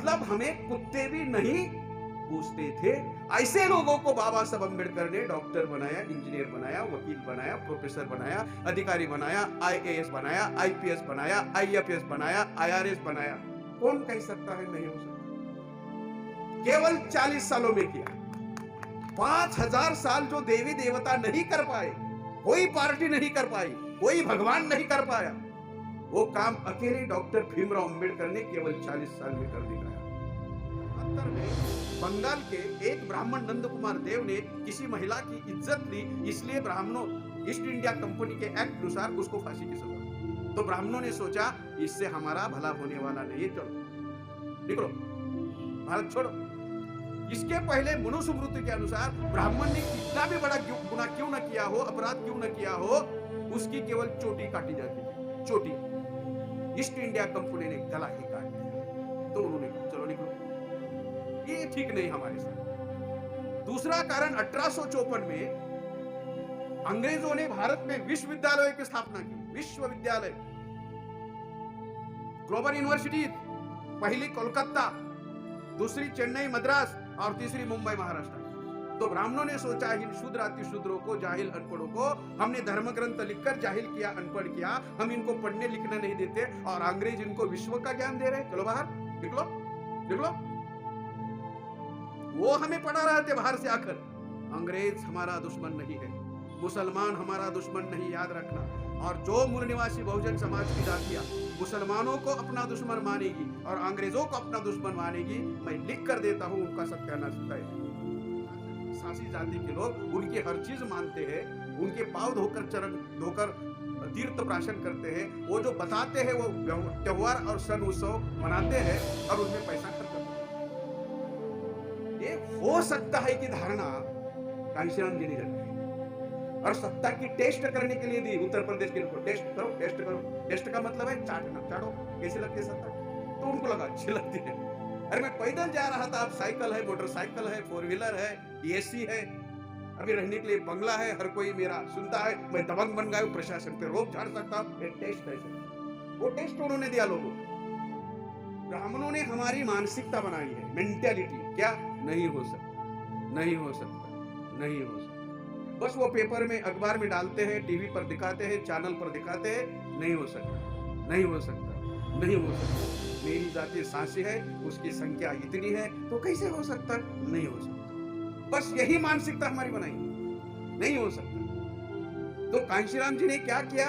मतलब हमें कुत्ते भी नहीं पूछते थे। ऐसे लोगों को बाबा साहब अम्बेडकर ने डॉक्टर बनाया, इंजीनियर बनाया, वकील बनाया, प्रोफेसर बनाया, अधिकारी बनाया, आईएएस बनाया, आईपीएस बनाया, आईएफएस बनाया, आईआरएस बनाया। कौन कह सकता है नहीं हो सकता? केवल 40 सालों में किया। 5000 साल जो देवी देवता नहीं कर पाए, कोई पार्टी नहीं कर पाई, कोई भगवान नहीं कर पाया, वो काम अकेले डॉक्टर भीमराव अंबेडकर ने केवल 40 साल में कर दिखाया। बंगाल के एक ब्राह्मण नंद कुमार देव ने किसी महिला की इज्जत ली, इसलिए ब्राह्मणों ईस्ट इंडिया कंपनी के एक्ट अनुसार उसको फांसी की सजा। तो ब्राह्मणों ने सोचा इससे हमारा भला होने वाला नहीं है, चलो निकलो, भारत छोड़ो। इसके पहले मनुस्मृति के अनुसार ब्राह्मण ने कितना भी बड़ा गुनाह क्यों न किया हो, अपराध क्यों न किया हो, उसकी केवल चोटी काटी जाती थी, चोटी। ईस्ट इंडिया कंपनी ने गला ही काट दिया। तो उन्होंने कहा चलो निकलो, ये ठीक नहीं हमारे साथ। दूसरा कारण 1854 में अंग्रेजों ने भारत में विश्वविद्यालय की स्थापना की। विश्वविद्यालय, ग्लोबल यूनिवर्सिटी, पहली कोलकाता, दूसरी चेन्नई मद्रास और तीसरी मुंबई महाराष्ट्र। तो ब्राह्मणों ने सोचा इन शूद्र अति शूद्रों को, जाहिल अनपढ़ों को हमने धर्म ग्रंथ लिखकर जाहिल किया, अनपढ़ किया, हम इनको पढ़ने लिखने नहीं देते और अंग्रेज इनको विश्व का ज्ञान दे रहे, चलो बाहर निकलो निकलो। वो हमें पढ़ा रहे थे बाहर से आकर। अंग्रेज हमारा दुश्मन नहीं है, मुसलमान हमारा दुश्मन नहीं, याद रखना। और जो मूल निवासी बहुजन समाज की जातियां मुसलमानों को अपना दुश्मन मानेगी और अंग्रेजों को अपना दुश्मन मानेगी, मैं लिख कर देता हूं उनका सत्यानाश है। सासी जाति के लोग उनकी हर चीज मानते हैं, उनके पांव धोकर, चरण धोकर तीर्थ प्राशन करते हैं। वो जो बताते हैं वो त्योहार और सन उत्सव मनाते हैं और उसमें पैसा खर्च करते हैं। ये हो सकता है कि धारणा कांशीराम जी ने रखी और सत्ता की टेस्ट करने के लिए दी। उत्तर प्रदेश के लोग टेस्ट करो, टेस्ट करो। टेस्ट का मतलब है चाटना, चाटो कैसे लगती है सत्ता। तो उनको लगा अच्छी लगती है। अरे मैं पैदल जा रहा था, अब साइकिल है, मोटरसाइकिल है, फोर व्हीलर है, एसी है, अभी रहने के लिए बंगला है, हर कोई मेरा सुनता है, मैं दबंग बन गया हूं, प्रशासन पे रोक झाड़ सकता हूं। ये टेस्ट है, वो टेस्ट उन्होंने दिया लोगों को। ब्राह्मणों ने हमारी मानसिकता बनाई है, मेंटेलिटी। क्या नहीं हो सकता, नहीं हो सकता, नहीं हो सकता। बस वो पेपर में, अखबार में डालते हैं, टीवी पर दिखाते हैं, चैनल पर दिखाते हैं, नहीं हो सकता, नहीं हो सकता, नहीं हो सकता। मेरी जाति सांसी है, उसकी संख्या इतनी है, तो कैसे हो सकता? नहीं हो सकता। बस यही मानसिकता हमारी बनाई, नहीं हो सकता। तो कांशीराम जी ने क्या किया?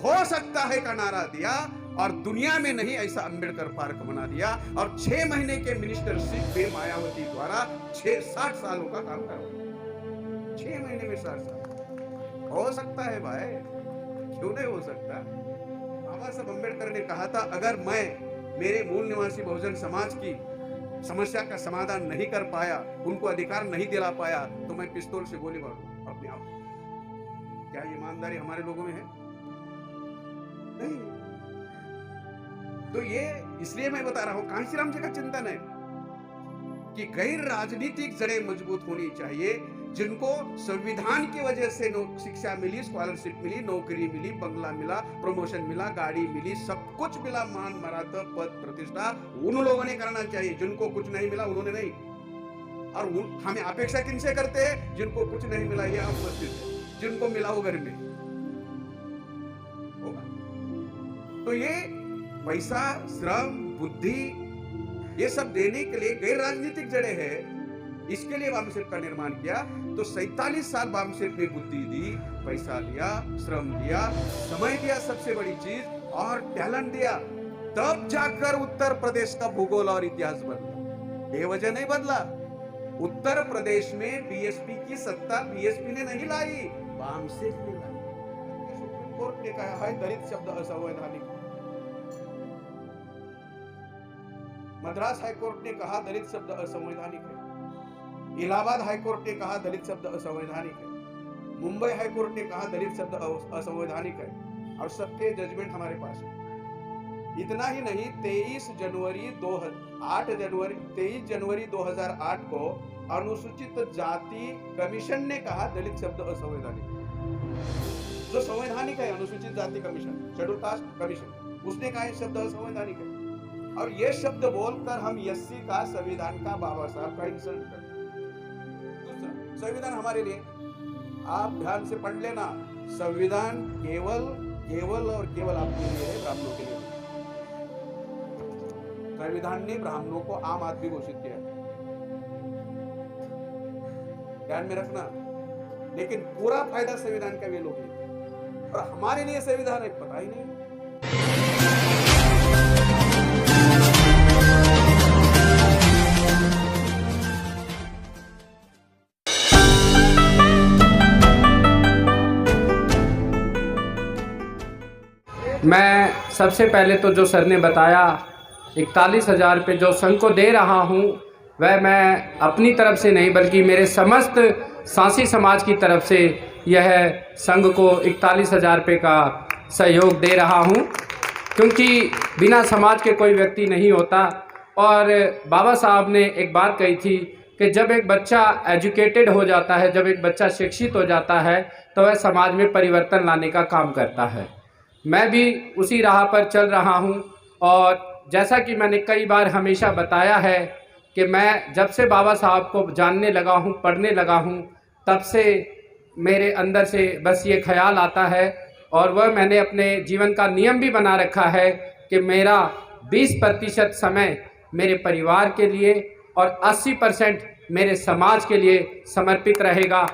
हो सकता है का नारा दिया और दुनिया में नहीं ऐसा अंबेडकर पार्क बना दिया और 6 महीने के मिनिस्टरशिप पे मायावती द्वारा 60 सालों का काम करवाया। 6 महीने में 60 साल हो सकता है भाई, क्यों नहीं हो सकता? बाबा साहब अंबेडकर ने कहा था अगर मैं मेरे मूल निवासी बहुजन समाज की समस्या का समाधान नहीं कर पाया, उनको अधिकार नहीं दिला पाया, तो मैं पिस्तौल से गोली मारूं अपने आप। क्या ईमानदारी हमारे लोगों में है? नहीं। तो ये इसलिए मैं बता रहा हूं, कांशीराम जी का चिंतन है कि गैर राजनीतिक जड़ें मजबूत होनी चाहिए, जिनको संविधान की वजह से शिक्षा मिली, स्कॉलरशिप मिली, नौकरी मिली, बंगला मिला, प्रमोशन मिला, गाड़ी मिली, सब कुछ मिला, मान मर्यादा, पद प्रतिष्ठा, उन लोगों ने करना चाहिए। जिनको कुछ नहीं मिला उन्होंने नहीं। और हमें अपेक्षा किनसे करते हैं? जिनको कुछ नहीं मिला ये आप मस्जिद है, जिनको मिला वो घर में होगा। तो ये पैसा, श्रम, बुद्धि, ये सब देने के लिए गैर राजनीतिक जड़ें हैं। इसके लिए बामसेठ का निर्माण किया। तो 47 साल बामसेठ ने बुद्धि दी, पैसा दिया, श्रम दिया, समय दिया, सबसे बड़ी चीज, और टैलेंट दिया। तब जाकर उत्तर प्रदेश का भूगोल और इतिहास बदला, बेवजह नहीं बदला। उत्तर प्रदेश में बीएसपी की सत्ता बीएसपी ने नहीं लाई, बामसेठ ने लाई। सुप्रीम कोर्ट ने कहा है दलित शब्द असंवैधानिक। मद्रास हाईकोर्ट ने कहा दलित शब्द असंवैधानिक है। इलाहाबाद हाईकोर्ट ने कहा दलित शब्द असंवैधानिक है। मुंबई हाईकोर्ट ने कहा दलित शब्द असंवैधानिक है। और सबके जजमेंट हमारे पास है। इतना ही नहीं, 23 जनवरी 2008 को अनुसूचित जाति कमीशन ने कहा दलित शब्द असंवैधानिक। जो संवैधानिक है अनुसूचित जाति कमीशन, शेड्यूल कास्ट कमीशन, उसने कहा शब्द असंवैधानिक है। और ये शब्द बोलकर हम एससी का, संविधान का, बाबा साहब का इंसल्ट करते हैं। दूसरा, संविधान हमारे लिए, आप ध्यान से पढ़ लेना, संविधान केवल केवल और केवल आपके लिए है, ब्राह्मणों के लिए। संविधान ने ब्राह्मणों को आम आदमी घोषित किया, ध्यान में रखना। लेकिन पूरा फायदा संविधान का वे लोग लेते, और हमारे लिए संविधान एक पता ही नहीं। मैं सबसे पहले तो जो सर ने बताया 41,000 पे जो संघ को दे रहा हूँ, वह मैं अपनी तरफ से नहीं बल्कि मेरे समस्त सांसी समाज की तरफ से यह संघ को 41,000 रुपये का सहयोग दे रहा हूँ, क्योंकि बिना समाज के कोई व्यक्ति नहीं होता। और बाबा साहब ने एक बात कही थी कि जब एक बच्चा एजुकेटेड हो जाता है, जब एक बच्चा शिक्षित हो जाता है, तो वह समाज में परिवर्तन लाने का काम करता है। मैं भी उसी राह पर चल रहा हूँ, और जैसा कि मैंने कई बार हमेशा बताया है कि मैं जब से बाबा साहब को जानने लगा हूँ, पढ़ने लगा हूँ, तब से मेरे अंदर से बस ये ख्याल आता है, और वह मैंने अपने जीवन का नियम भी बना रखा है कि मेरा 20% समय मेरे परिवार के लिए और 80% मेरे समाज के लिए समर्पित रहेगा।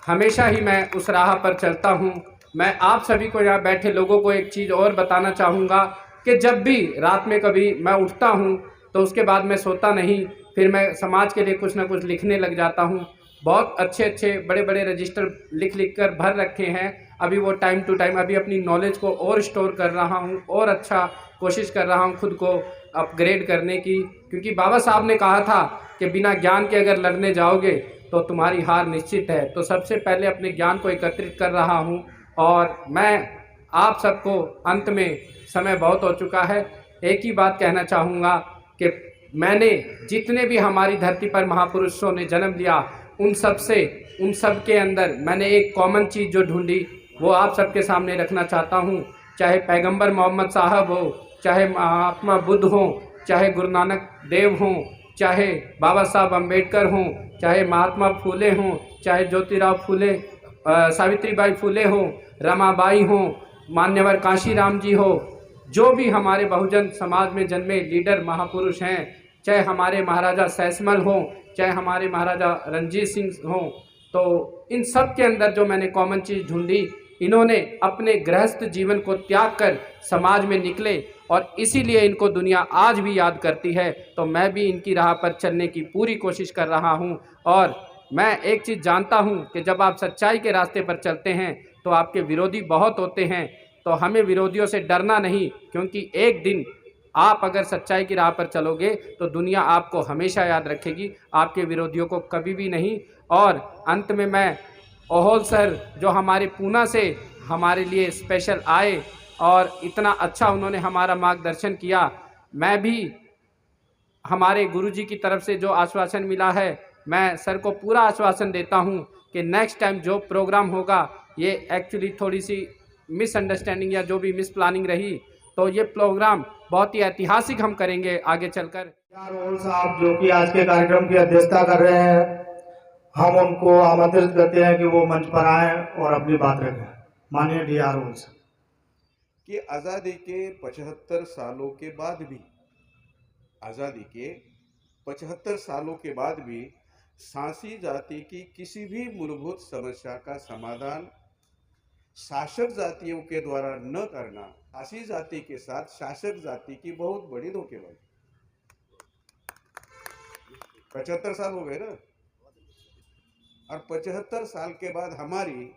हमेशा ही मैं उस राह पर चलता हूँ। मैं आप सभी को, यहाँ बैठे लोगों को एक चीज़ और बताना चाहूँगा कि जब भी रात में कभी मैं उठता हूँ तो उसके बाद मैं सोता नहीं, फिर मैं समाज के लिए कुछ ना कुछ लिखने लग जाता हूँ। बहुत अच्छे अच्छे बड़े बड़े रजिस्टर लिख कर भर रखे हैं। अभी वो टाइम टू टाइम अभी अपनी नॉलेज को और स्टोर कर रहा हूँ, और अच्छा कोशिश कर रहा हूँ खुद को अपग्रेड करने की, क्योंकि बाबा साहब ने कहा था कि बिना ज्ञान के अगर लड़ने जाओगे तो तुम्हारी हार निश्चित है। तो सबसे पहले अपने ज्ञान को एकत्रित कर रहा हूँ, और मैं आप सबको, अंत में समय बहुत हो चुका है, एक ही बात कहना चाहूँगा कि मैंने जितने भी हमारी धरती पर महापुरुषों ने जन्म लिया, उन सब के अंदर मैंने एक कॉमन चीज़ जो ढूंढी वो आप सबके सामने रखना चाहता हूँ। चाहे पैगंबर मोहम्मद साहब हो, चाहे महात्मा बुद्ध हों, चाहे गुरु नानक देव हों, चाहे बाबा साहब अम्बेडकर हों, चाहे महात्मा फूले हों, चाहे ज्योतिराव फूले, सावित्रीबाई फूले हो, रमाबाई हो, मान्यवर काशीराम जी हो, जो भी हमारे बहुजन समाज में जन्मे लीडर महापुरुष हैं, चाहे हमारे महाराजा सैसमल हों, चाहे हमारे महाराजा रणजीत सिंह हों, तो इन सब के अंदर जो मैंने कॉमन चीज़ ढूंढी, इन्होंने अपने गृहस्थ जीवन को त्याग कर समाज में निकले, और इसीलिए इनको दुनिया आज भी याद करती है। तो मैं भी इनकी राह पर चलने की पूरी कोशिश कर रहा हूँ। और मैं एक चीज़ जानता हूँ कि जब आप सच्चाई के रास्ते पर चलते हैं तो आपके विरोधी बहुत होते हैं, तो हमें विरोधियों से डरना नहीं, क्योंकि एक दिन आप अगर सच्चाई की राह पर चलोगे तो दुनिया आपको हमेशा याद रखेगी, आपके विरोधियों को कभी भी नहीं। और अंत में मैं ओहोल सर जो हमारे पूना से हमारे लिए स्पेशल आए और इतना अच्छा उन्होंने हमारा मार्गदर्शन किया, मैं भी हमारे गुरुजी की तरफ से जो आश्वासन मिला है, मैं सर को पूरा आश्वासन देता हूं कि नेक्स्ट टाइम जो प्रोग्राम होगा, ये एक्चुअली थोड़ी सी मिसअंडरस्टैंडिंग या जो भी मिस प्लानिंग रही, तो ये प्रोग्राम बहुत ही ऐतिहासिक हम करेंगे आगे चलकर। राहुल साहब जो कि आज के कार्यक्रम की अध्यक्षता कर रहे हैं, हम उनको आमंत्रित करते हैं कि वो मंच पर आएं और अपनी बात रखें। माननीय डी आर राहुल साहब। कि आज़ादी के 75 सालों के बाद भी, आज़ादी के 75 सालों के बाद भी सांसी जाति की किसी भी मूलभूत समस्या का समाधान शासक जातियों के द्वारा न करना, सांसी जाति के साथ शासक जाति की बहुत बड़ी धोखेबाजी। 75 साल हो गए ना, और 75 साल के बाद हमारी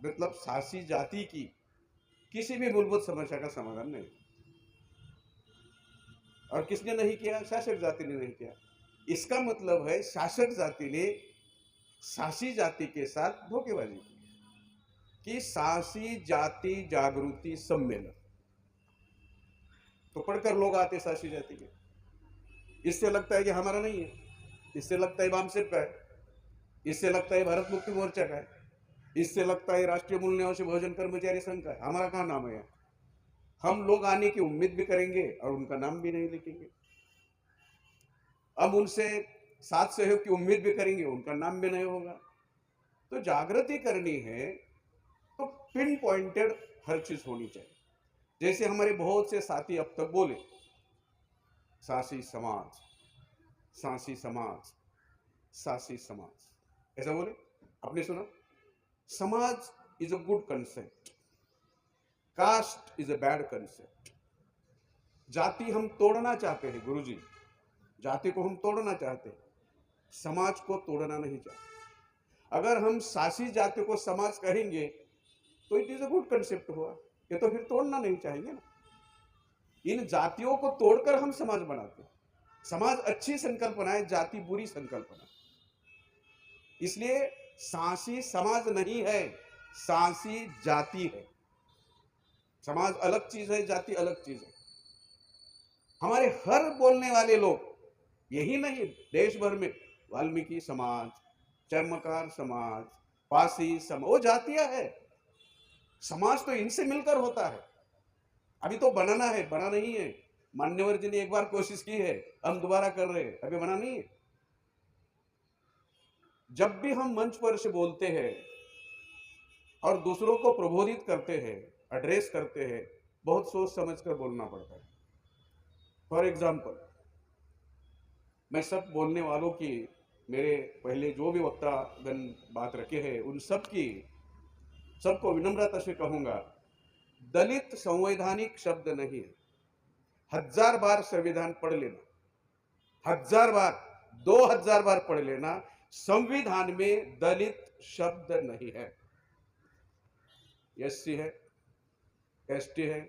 मतलब सांसी जाति की किसी भी मूलभूत समस्या का समाधान नहीं। और किसने नहीं किया? शासक जाति ने नहीं किया। इसका मतलब है शासक जाति ने सांसी जाति के साथ धोखेबाजी की कि सांसी जाति जागृति सम्मेलन, तो पढ़कर लोग आते सांसी जाति के, इससे लगता है कि हमारा नहीं है, इससे लगता है वामसेप का है, इससे लगता है भारत मुक्ति मोर्चा का है, इससे लगता है राष्ट्रीय मूल निवासी बहुजन कर्मचारी संघ का है। हमारा कहाँ नाम है? हम लोग आने की उम्मीद भी करेंगे और उनका नाम भी नहीं लिखेंगे। अब उनसे साथ सहयोग की उम्मीद भी करेंगे, उनका नाम भी नहीं होगा। तो जागृति करनी है तो पिन पॉइंटेड हर चीज होनी चाहिए। जैसे हमारे बहुत से साथी अब तक बोले सासी समाज, सासी समाज, सासी समाज, ऐसा बोले, आपने सुना? समाज is a good concept, caste is a bad concept. जाति हम तोड़ना चाहते हैं गुरुजी, जाति को हम तोड़ना चाहते हैं, समाज को तोड़ना नहीं चाहते। अगर हम सासी जाति को समाज कहेंगे तो it is a good concept हुआ, ये तो फिर तोड़ना नहीं चाहेंगे ना। इन जातियों को तोड़कर हम समाज बनाते हैं। समाज अच्छी संकल्पना है, जाति बुरी संकल्पना। इसलिए सांसी समाज नहीं है, सांसी जाति है। समाज अलग चीज है, जाति अलग चीज है। हमारे हर बोलने वाले लोग, यही नहीं देश भर में, वाल्मीकि समाज, चर्मकार समाज, पासी समाज, वो जातियां है। समाज तो इनसे मिलकर होता है। अभी तो बनाना है, बना नहीं है। मान्यवर जी ने एक बार कोशिश की है, हम दोबारा कर रहे हैं, अभी बना नहीं है। जब भी हम मंच पर से बोलते हैं और दूसरों को प्रबोधित करते हैं, एड्रेस करते हैं, बहुत सोच समझ कर बोलना पड़ता है। फॉर एग्जाम्पल, मैं सब बोलने वालों की, मेरे पहले जो भी वक्तागण बात रखे हैं उन सबको विनम्रता से कहूंगा, दलित संवैधानिक शब्द नहीं है। 1000 बार संविधान पढ़ लेना, 1000 बार, 2000 बार पढ़ लेना, संविधान में दलित शब्द नहीं है। एससी है, एसटी है,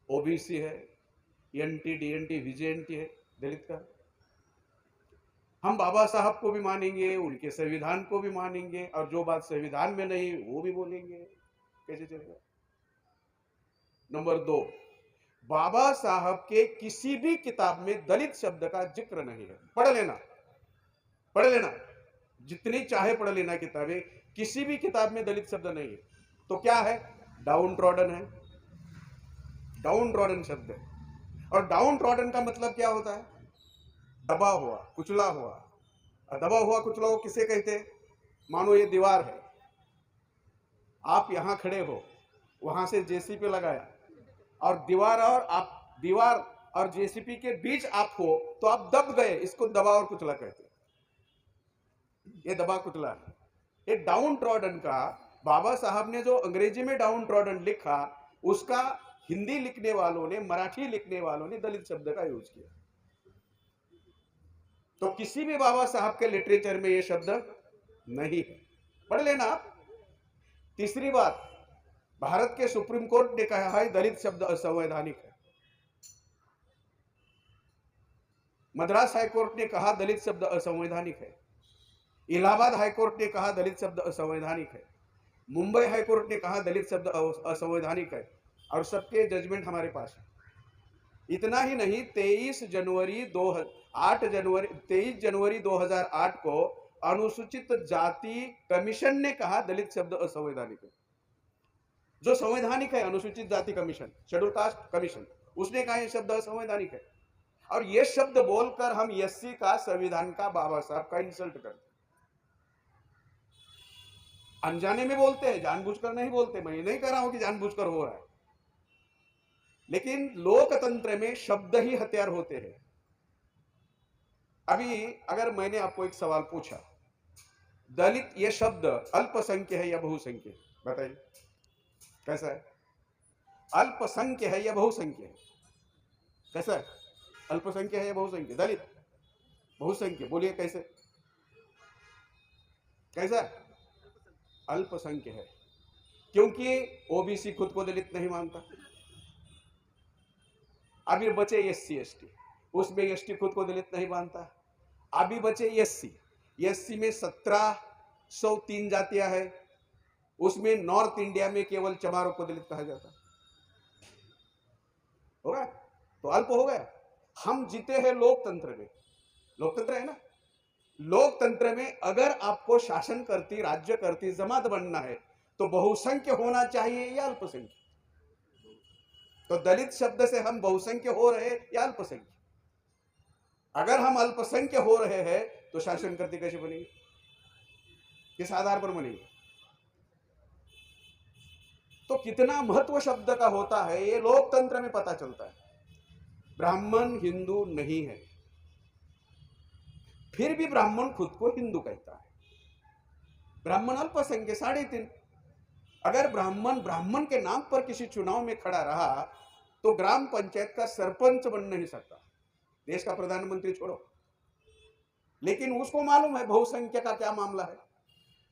ओबीसी है, एनटी, डीएनटी, विजेएनटी है दलित का। हम बाबा साहब को भी मानेंगे, उनके संविधान को भी मानेंगे, और जो बात संविधान में नहीं वो भी बोलेंगे, कैसे चलेगा? नंबर 2, बाबा साहब के किसी भी किताब में दलित शब्द का जिक्र नहीं है। पढ़ लेना, जितनी चाहे पढ़ लेना किताबें, किसी भी किताब में दलित शब्द नहीं है। तो क्या है? डाउन ट्रॉडन है, डाउन ट्रॉडन शब्द है। और डाउन ट्रॉडन का मतलब क्या होता है? दबा हुआ, कुचला हुआ। दबा हुआ, कुचला हुआ किसे कहते हैं? मानो ये दीवार है, आप यहां खड़े हो, वहां से जेसीपी लगाया, और दीवार और जेसीपी के बीच आप हो, तो आप दब गए। इसको दबा और कुचला कहते हैं। ये दबा कुचला है। ये डाउन ट्रॉडन का, बाबा साहब ने जो अंग्रेजी में डाउन ट्रॉडन लिखा, उसका हिंदी लिखने वालों ने, मराठी लिखने वालों ने दलित शब्द का यूज किया। तो किसी भी बाबा साहब के लिटरेचर में यह शब्द नहीं है, पढ़ लेना आप। तीसरी बात, भारत के सुप्रीम कोर्ट ने कहा है दलित शब्द असंवैधानिक है। मद्रास हाईकोर्ट ने कहा दलित शब्द असंवैधानिक है। इलाहाबाद हाईकोर्ट ने कहा दलित शब्द असंवैधानिक है। मुंबई हाईकोर्ट ने कहा दलित शब्द असंवैधानिक है। और सबके जजमेंट हमारे पास है। इतना ही नहीं, 23 जनवरी 2008 को अनुसूचित जाति कमीशन ने कहा दलित शब्द असंवैधानिक है। जो संवैधानिक है अनुसूचित जाति कमीशन, शेड्यूल कास्ट कमीशन, उसने कहा यह शब्द असंवैधानिक है। और यह शब्द बोलकर हम एससी का, संविधान का, बाबा साहब का इंसल्ट करते हैं। अनजाने में बोलते हैं, जानबूझकर नहीं बोलते। मैं नहीं कह रहा हूं कि जानबूझकर हो रहा है, लेकिन लोकतंत्र में शब्द ही हथियार होते हैं। अभी अगर मैंने आपको एक सवाल पूछा, दलित यह शब्द अल्पसंख्य है या बहुसंख्य है, बताइए कैसा है? अल्पसंख्य है या बहुसंख्य है? कैसा है? अल्पसंख्य है या बहुसंख्य? दलित बहुसंख्य, बोलिए कैसे? कैसा? अल्पसंख्य है, क्योंकि ओबीसी खुद को दलित नहीं मानता। अभी बचे एससी एसटी, उसमें एसटी खुद को दलित नहीं मानता। अभी बचे एससी में 1703 जातियां हैं, उसमें नॉर्थ इंडिया में केवल चमारों को दलित कहा जाता। होगा तो अल्प हो गया। हम जीते हैं लोकतंत्र में, लोकतंत्र है ना। लोकतंत्र में अगर आपको शासन करती, राज्य करती जमात बनना है तो बहुसंख्य होना चाहिए या अल्पसंख्य? तो दलित शब्द से हम बहुसंख्य हो रहे या अल्पसंख्य? अगर हम अल्पसंख्य हो रहे हैं तो शासन करते कैसे बनेंगे, किस आधार पर बनेंगे? तो कितना महत्व शब्द का होता है ये लोकतंत्र में पता चलता है। ब्राह्मण हिंदू नहीं है, फिर भी ब्राह्मण खुद को हिंदू कहता है। ब्राह्मण अल्पसंख्य 3.5। अगर ब्राह्मण के नाम पर किसी चुनाव में खड़ा रहा तो ग्राम पंचायत का सरपंच बन नहीं सकता, देश का प्रधानमंत्री छोड़ो। लेकिन उसको मालूम है बहुसंख्य का क्या मामला है,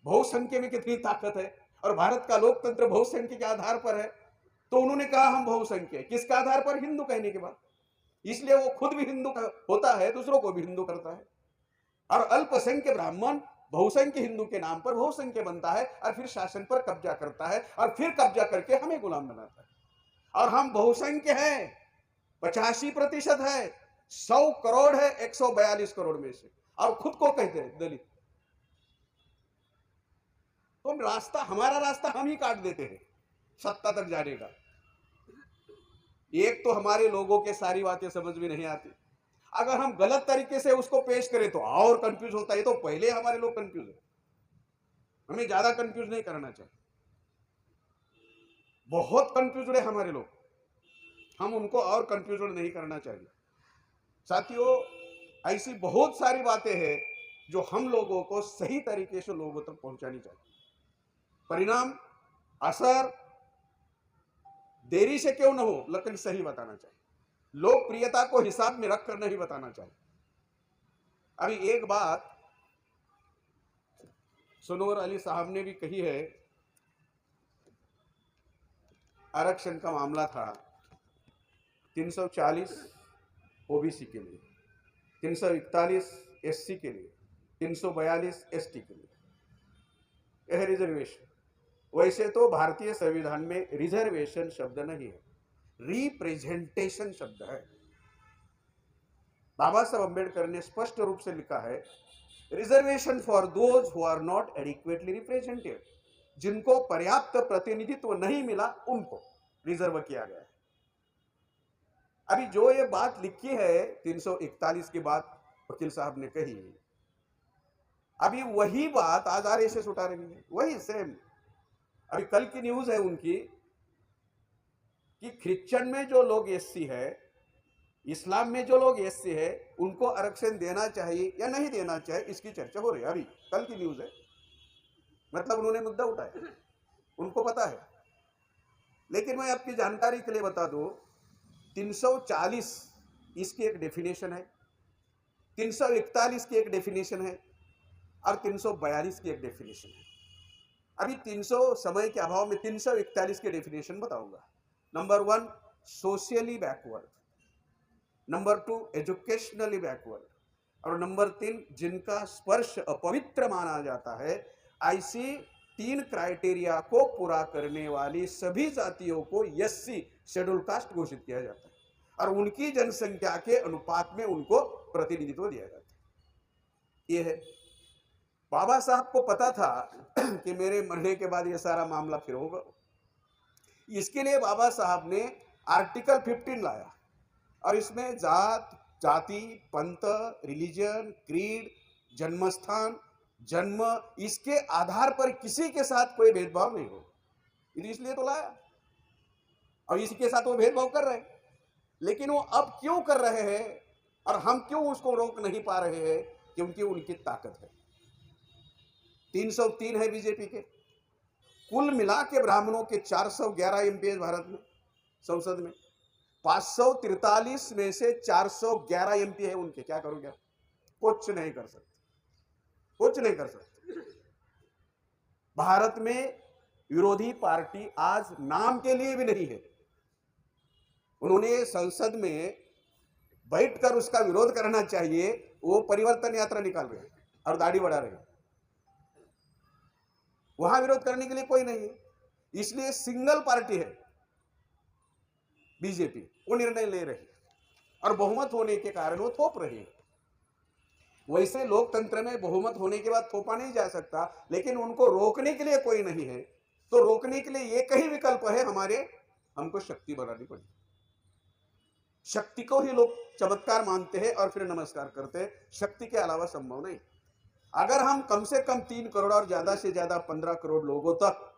बहुसंख्य में कितनी ताकत है, और भारत का लोकतंत्र बहुसंख्य के आधार पर है। तो उन्होंने कहा हम बहुसंख्य, किसका आधार पर? हिंदू कहने के बाद। इसलिए वो खुद भी हिंदू होता है, दूसरों को भी हिंदू करता है। और अल्पसंख्य ब्राह्मण बहुसंख्य हिंदू के नाम पर बहुसंख्य बनता है और फिर शासन पर कब्जा करता है और फिर कब्जा करके हमें गुलाम बनाता है। और हम बहुसंख्य हैं, 85% है, 100 करोड़ है 142 करोड़ में से, और खुद को कहते हैं दलित। तो रास्ता, हमारा रास्ता हम ही काट देते हैं सत्ता तक जाने का। एक तो हमारे लोगों के सारी बातें समझ में नहीं आती, अगर हम गलत तरीके से उसको पेश करें तो और कंफ्यूज होता है। तो पहले हमारे लोग कंफ्यूज है, हमें ज्यादा कंफ्यूज नहीं करना चाहिए। बहुत कंफ्यूज है हमारे लोग, हम उनको और कंफ्यूज नहीं करना चाहिए। साथियों, ऐसी बहुत सारी बातें हैं जो हम लोगों को सही तरीके से लोगों तक पहुंचानी चाहिए। परिणाम, असर देरी से क्यों न हो, लेकिन सही बताना चाहिए। लोकप्रियता को हिसाब में रखकर नहीं बताना चाहिए। अभी एक बात सनोवर अली साहब ने भी कही है, आरक्षण का मामला था 340 ओबीसी के लिए, 341 एससी के लिए, 342 एसटी के लिए, यह रिजर्वेशन। वैसे तो भारतीय संविधान में रिजर्वेशन शब्द नहीं है, रिप्रेजेंटेशन शब्द है। बाबा साहब अम्बेडकर ने स्पष्ट रूप से लिखा है, reservation for those who are not adequately represented, जिनको पर्याप्त प्रतिनिधित्व नहीं मिला उनको रिजर्व किया गया है। अभी जो ये बात लिखी है 341 की बात वकील साहब ने कही, अभी वही बात आज आरएसएस उठा रही है, वही सेम। अभी कल की न्यूज है उनकी कि क्रिश्चियन में जो लोग एससी है, इस्लाम में जो लोग एससी है, उनको आरक्षण देना चाहिए या नहीं देना चाहिए, इसकी चर्चा हो रही है। अभी कल की न्यूज है, मतलब उन्होंने मुद्दा उठाया, उनको पता है। लेकिन मैं आपकी जानकारी के लिए बता दूं, 340 इसकी एक डेफिनेशन है, 341 की एक डेफिनेशन है और 342 की एक डेफिनेशन है। अभी 300 समय के अभाव में 341 की डेफिनेशन बताऊंगा। Number 1 socially backward, number 2 educationally backward, और नंबर 3 जिनका स्पर्श अपवित्र माना जाता है, ऐसी 3 क्राइटेरिया को पूरा करने वाली सभी जातियों को एससी शेड्यूल कास्ट घोषित किया जाता है और उनकी जनसंख्या के अनुपात में उनको प्रतिनिधित्व दिया जाता है। यह है, बाबा साहब को पता था कि मेरे मरने के बाद यह सारा मामला फिर होगा। इसके लिए बाबा साहब ने आर्टिकल 15 लाया और इसमें जात, जाति, पंथ, रिलीजन, क्रीड, जन्मस्थान, जन्म, इसके आधार पर किसी के साथ कोई भेदभाव नहीं हो, इसलिए तो लाया। और इसके साथ वो भेदभाव कर रहे हैं, लेकिन वो अब क्यों कर रहे हैं और हम क्यों उसको रोक नहीं पा रहे हैं? क्योंकि उनकी ताकत है। 303 है बीजेपी के, कुल मिला के ब्राह्मणों के 411 एमपी भारत में संसद में, 543 में से 411 एमपी है उनके। क्या करोगे? कुछ नहीं कर सकते, कुछ नहीं कर सकते। भारत में विरोधी पार्टी आज नाम के लिए भी नहीं है। उन्होंने संसद में बैठकर उसका विरोध करना चाहिए, वो परिवर्तन यात्रा निकाल रहे हैं और दाढ़ी बढ़ा रहे हैं। वहां विरोध करने के लिए कोई नहीं है, इसलिए सिंगल पार्टी है बीजेपी, वो निर्णय ले रही है और बहुमत होने के कारण वो थोप रही है। वैसे लोकतंत्र में बहुमत होने के बाद थोपा नहीं जा सकता, लेकिन उनको रोकने के लिए कोई नहीं है। तो रोकने के लिए एक ही विकल्प है हमारे, हमको शक्ति बढ़ानी पड़ेगी। शक्ति को ही लोग चमत्कार मानते हैं और फिर नमस्कार करते हैं, शक्ति के अलावा संभव नहीं। अगर हम कम से कम 3 करोड़ और ज्यादा से ज्यादा 15 करोड़ लोगों तक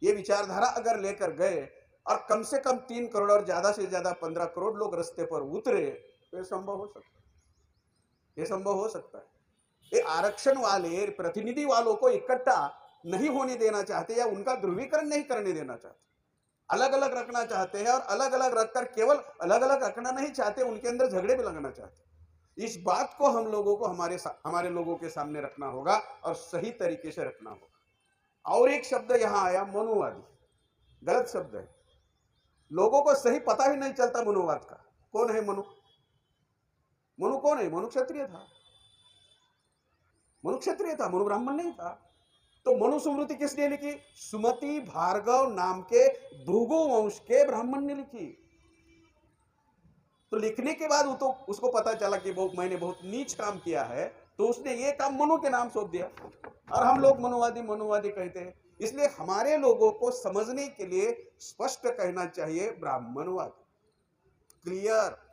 ये विचारधारा अगर लेकर गए और कम से कम 3 करोड़ और ज्यादा से ज्यादा 15 करोड़ लोग रास्ते पर उतरे तो ये संभव हो सकता है। ये संभव हो सकता है। ये आरक्षण वाले प्रतिनिधि वालों को इकट्ठा नहीं होने देना चाहते या उनका ध्रुवीकरण नहीं करने देना चाहते, अलग अलग रखना चाहते हैं और अलग अलग रखकर केवल अलग अलग रखना नहीं चाहते, उनके अंदर झगड़े भी लगना चाहते। इस बात को हम लोगों को हमारे लोगों के सामने रखना होगा और सही तरीके से रखना होगा। और एक शब्द यहां आया, मनुवादी, गलत शब्द है। लोगों को सही पता ही नहीं चलता मनुवाद का। कौन है मनु? मनु कौन है? मनु क्षत्रिय था, मनु क्षत्रिय था, मनु ब्राह्मण नहीं था। तो मनुस्मृति किसने लिखी? सुमति भार्गव नाम के भृगु वंश के ब्राह्मण ने लिखी। तो लिखने के बाद तो उसको पता चला कि मैंने बहुत नीच काम किया है, तो उसने ये काम मनु के नाम सौंप दिया और हम लोग मनुवादी मनुवादी कहते हैं। इसलिए हमारे लोगों को समझने के लिए स्पष्ट कहना चाहिए ब्राह्मणवाद, क्लियर।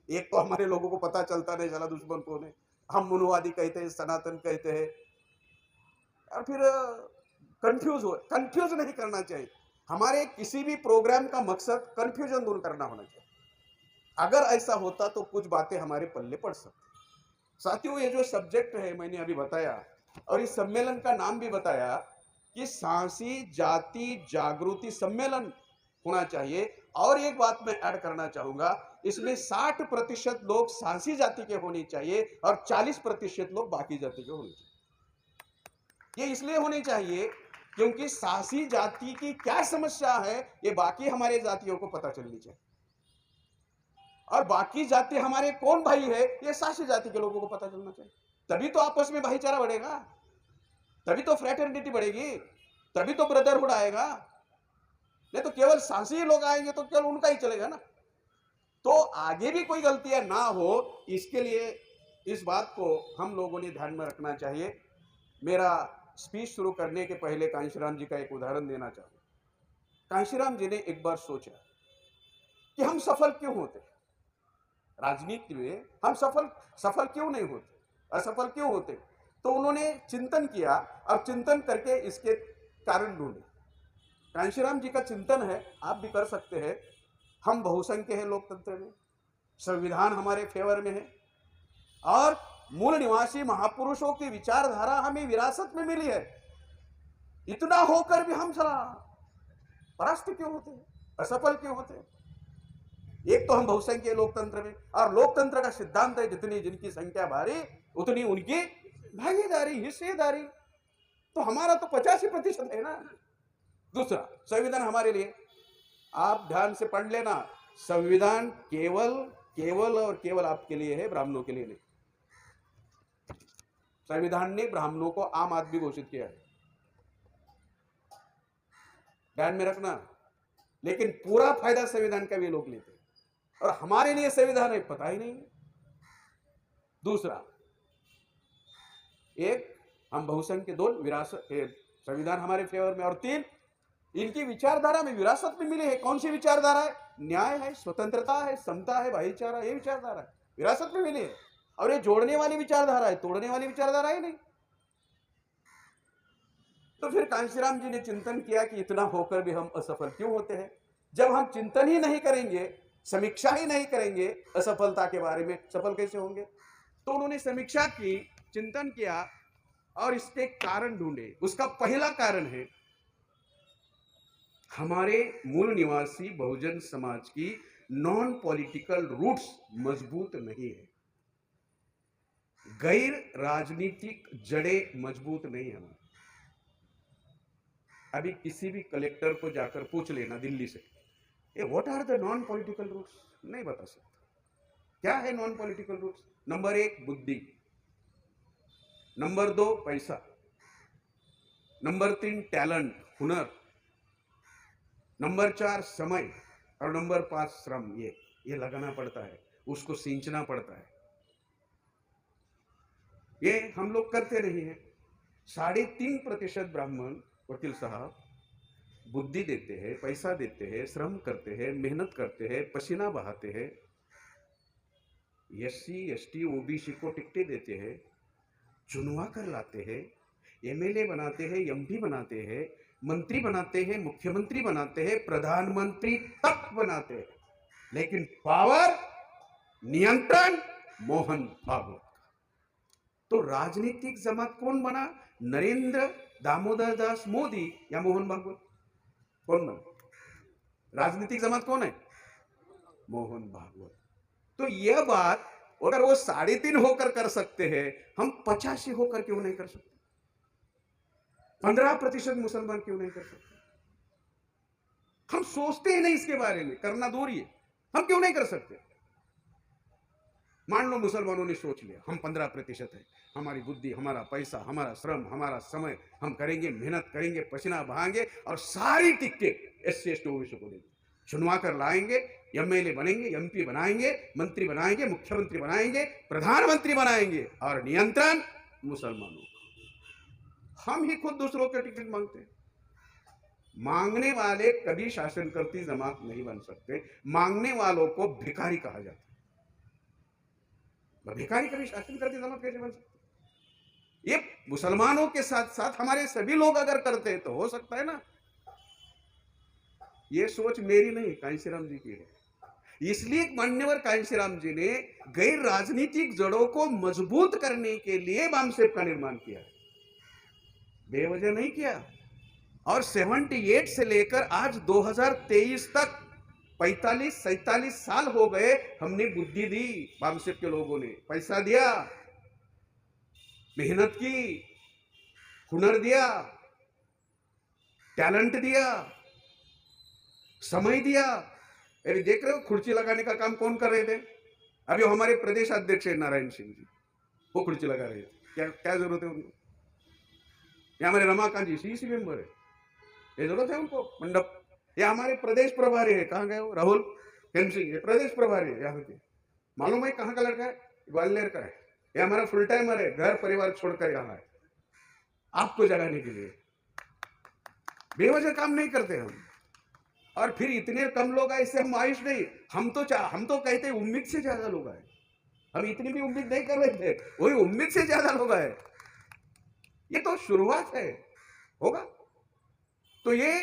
एक तो हमारे लोगों को पता चलता नहीं चला दुश्मन कौन है, हम मनुवादी कहते हैं, सनातन कहते हैं, और फिर कंफ्यूज नहीं करना चाहिए। हमारे किसी भी प्रोग्राम का मकसद कंफ्यूजन दूर करना होना चाहिए। अगर ऐसा होता तो कुछ बातें हमारे पल्ले पड़ सकती। साथियों, ये जो सब्जेक्ट है मैंने अभी बताया और इस सम्मेलन का नाम भी बताया कि सांसी जाति जागृति सम्मेलन होना चाहिए। और एक बात मैं ऐड करना चाहूंगा, इसमें 60% लोग सांसी जाति के होने चाहिए और 40% लोग बाकी जाति के होने चाहिए। ये इसलिए होनी चाहिए क्योंकि सांसी जाति की क्या समस्या है ये बाकी हमारे जातियों को पता चलनी चाहिए, और बाकी जाति हमारे कौन भाई है ये सांसी जाति के लोगों को पता चलना चाहिए। तभी तो आपस में भाईचारा बढ़ेगा, तभी तो फ्रेटर्निटी बढ़ेगी, तभी तो ब्रदरहुड आएगा। नहीं तो केवल सांसी लोग आएंगे तो केवल उनका ही चलेगा ना। तो आगे भी कोई गलतियां ना हो, इसके लिए इस बात को हम लोगों ने ध्यान में रखना चाहिए। मेरा स्पीच शुरू करने के पहले कांशीराम जी का एक उदाहरण देना चाहूंगा। कांशीराम जी ने एक बार सोचा कि हम सफल क्यों होते, राजनीति में हम सफल क्यों नहीं होते, असफल क्यों होते। तो उन्होंने चिंतन किया और चिंतन करके इसके कारण ढूंढे। कांशीराम जी का चिंतन है, आप भी कर सकते हैं। हम बहुसंख्य हैं लोकतंत्र में, संविधान हमारे फेवर में है और मूल निवासी महापुरुषों की विचारधारा हमें विरासत में मिली है। इतना होकर भी हम परास्त क्यों होते हैं, असफल क्यों होते हैं? एक तो हम बहुसंख्य लोकतंत्र में, और लोकतंत्र का सिद्धांत है जितनी जिनकी संख्या भारी उतनी उनकी भागीदारी, हिस्सेदारी। तो हमारा तो 85% है ना। दूसरा, संविधान हमारे लिए, आप ध्यान से पढ़ लेना, संविधान केवल और केवल आपके लिए है, ब्राह्मणों के लिए नहीं। संविधान ने ब्राह्मणों को आम आदमी घोषित किया है, ध्यान में रखना। लेकिन पूरा फायदा संविधान का भी लोग लेते हैं और हमारे लिए संविधान है पता ही नहीं है। दूसरा, एक हम बहुसंख्य, दो विरासत, संविधान हमारे फेवर में, और तीन इनकी विचारधारा में विरासत में मिली है। कौन सी विचारधारा है? न्याय है, स्वतंत्रता है, समता है, भाईचारा, ये विचारधारा है, विरासत में मिली है। और ये जोड़ने वाली विचारधारा है, तोड़ने वाली विचारधारा ही नहीं। तो फिर कांशीराम जी ने चिंतन किया कि इतना होकर भी हम असफल क्यों होते हैं। जब हम चिंतन ही नहीं करेंगे, समीक्षा ही नहीं करेंगे असफलता के बारे में, सफल कैसे होंगे? तो उन्होंने समीक्षा की, चिंतन किया और इसके कारण ढूंढे। उसका पहला कारण है हमारे मूल निवासी बहुजन समाज की नॉन पॉलिटिकल रूट्स मजबूत नहीं है, गैर राजनीतिक जड़ें मजबूत नहीं है। अभी किसी भी कलेक्टर को जाकर पूछ लेना दिल्ली से, ये what are the non political roots, नहीं बता सकता। क्या है नॉन पॉलिटिकल रूट्स? नंबर 1 बुद्धि, नंबर 2 पैसा, नंबर 3 टैलेंट, हुनर, नंबर 4 समय, और नंबर 5 श्रम। ये लगाना पड़ता है, उसको सींचना पड़ता है। ये हम लोग करते नहीं हैं। 3.5% ब्राह्मण वकील साहब बुद्धि देते हैं, पैसा देते हैं, श्रम करते हैं, मेहनत करते हैं, पसीना बहाते हैं, SC ST OBC को टिकटें देते हैं, चुनवा कर लाते हैं, MLA बनाते हैं, MP बनाते हैं, मंत्री बनाते हैं, मुख्यमंत्री बनाते हैं, प्रधानमंत्री तक बनाते हैं, लेकिन पावर नियंत्रण मोहन भागवत का। तो राजनीतिक जमात कौन बना? नरेंद्र दामोदर दास मोदी या मोहन भागवत? कौन बना? राजनीतिक जमात कौन है? मोहन भागवत। तो यह बात अगर वो 3.5 होकर कर सकते हैं, हम 85 होकर क्यों नहीं कर सकते? 15% मुसलमान क्यों नहीं कर सकते? हम सोचते ही नहीं इसके बारे में, करना दूर ही है। हम क्यों नहीं कर सकते? मान लो मुसलमानों ने सोच लिया हम 15% है, हमारी बुद्धि, हमारा पैसा, हमारा श्रम, हमारा समय, हम करेंगे, मेहनत करेंगे, पसीना बहाएंगे और सारी टिकटें SC ST OBC को देंगे, चुनवा कर लाएंगे, MLA बनेंगे, MP बनाएंगे, मंत्री बनाएंगे, मुख्यमंत्री बनाएंगे, प्रधानमंत्री बनाएंगे और नियंत्रण मुसलमानों का। हम ही खुद दूसरों के टिकट मांगते हैं। मांगने वाले कभी शासन करती जमात नहीं बन सकते। मांगने वालों को भिखारी कहा जाता है। भिखारी कभी शासन करती जमात कैसे बन सकती? ये मुसलमानों के साथ साथ हमारे सभी लोग अगर करते हैं तो हो सकता है ना। ये सोच मेरी नहीं, कांशीराम जी की है। इसलिए मान्यवर कांशीराम जी ने गैर राजनीतिक जड़ों को मजबूत करने के लिए बामसेप का निर्माण किया, बेवजह नहीं किया। और 78 से लेकर आज 2023 तक 45-47 साल हो गए, हमने बुद्धि दी, बामसेप के लोगों ने पैसा दिया, मेहनत की, हुनर दिया, टैलेंट दिया, समय दिया। अरे देख रहे हो खुर्ची लगाने का काम कौन कर रहे थे? अभी हमारे प्रदेश अध्यक्ष है नारायण सिंह जी, वो खुर्ची लगा रहे थे। क्या क्या जरूरत है उनको? ये हमारे रमाकांत जी CEC मेंबर है, ये जरूरत है उनको मंडप? या हमारे प्रदेश प्रभारी है, कहाँ गए वो? राहुल सिंह, ये प्रदेश प्रभारी है यहाँ के। मालूम है कहाँ का लड़का है? ग्वालियर का है। ये हमारा फुल टाइमर है, घर परिवार छोड़कर यहाँ है आपको जगाने के लिए। बेवजह काम नहीं करते हम। और फिर इतने कम लोग आए, इससे हम आयुष नहीं, हम तो कहते उम्मीद से ज्यादा लोग आए। हम इतनी भी उम्मीद नहीं कर रहे थे, वही उम्मीद से ज्यादा लोग आए। ये तो शुरुआत है, होगा। तो ये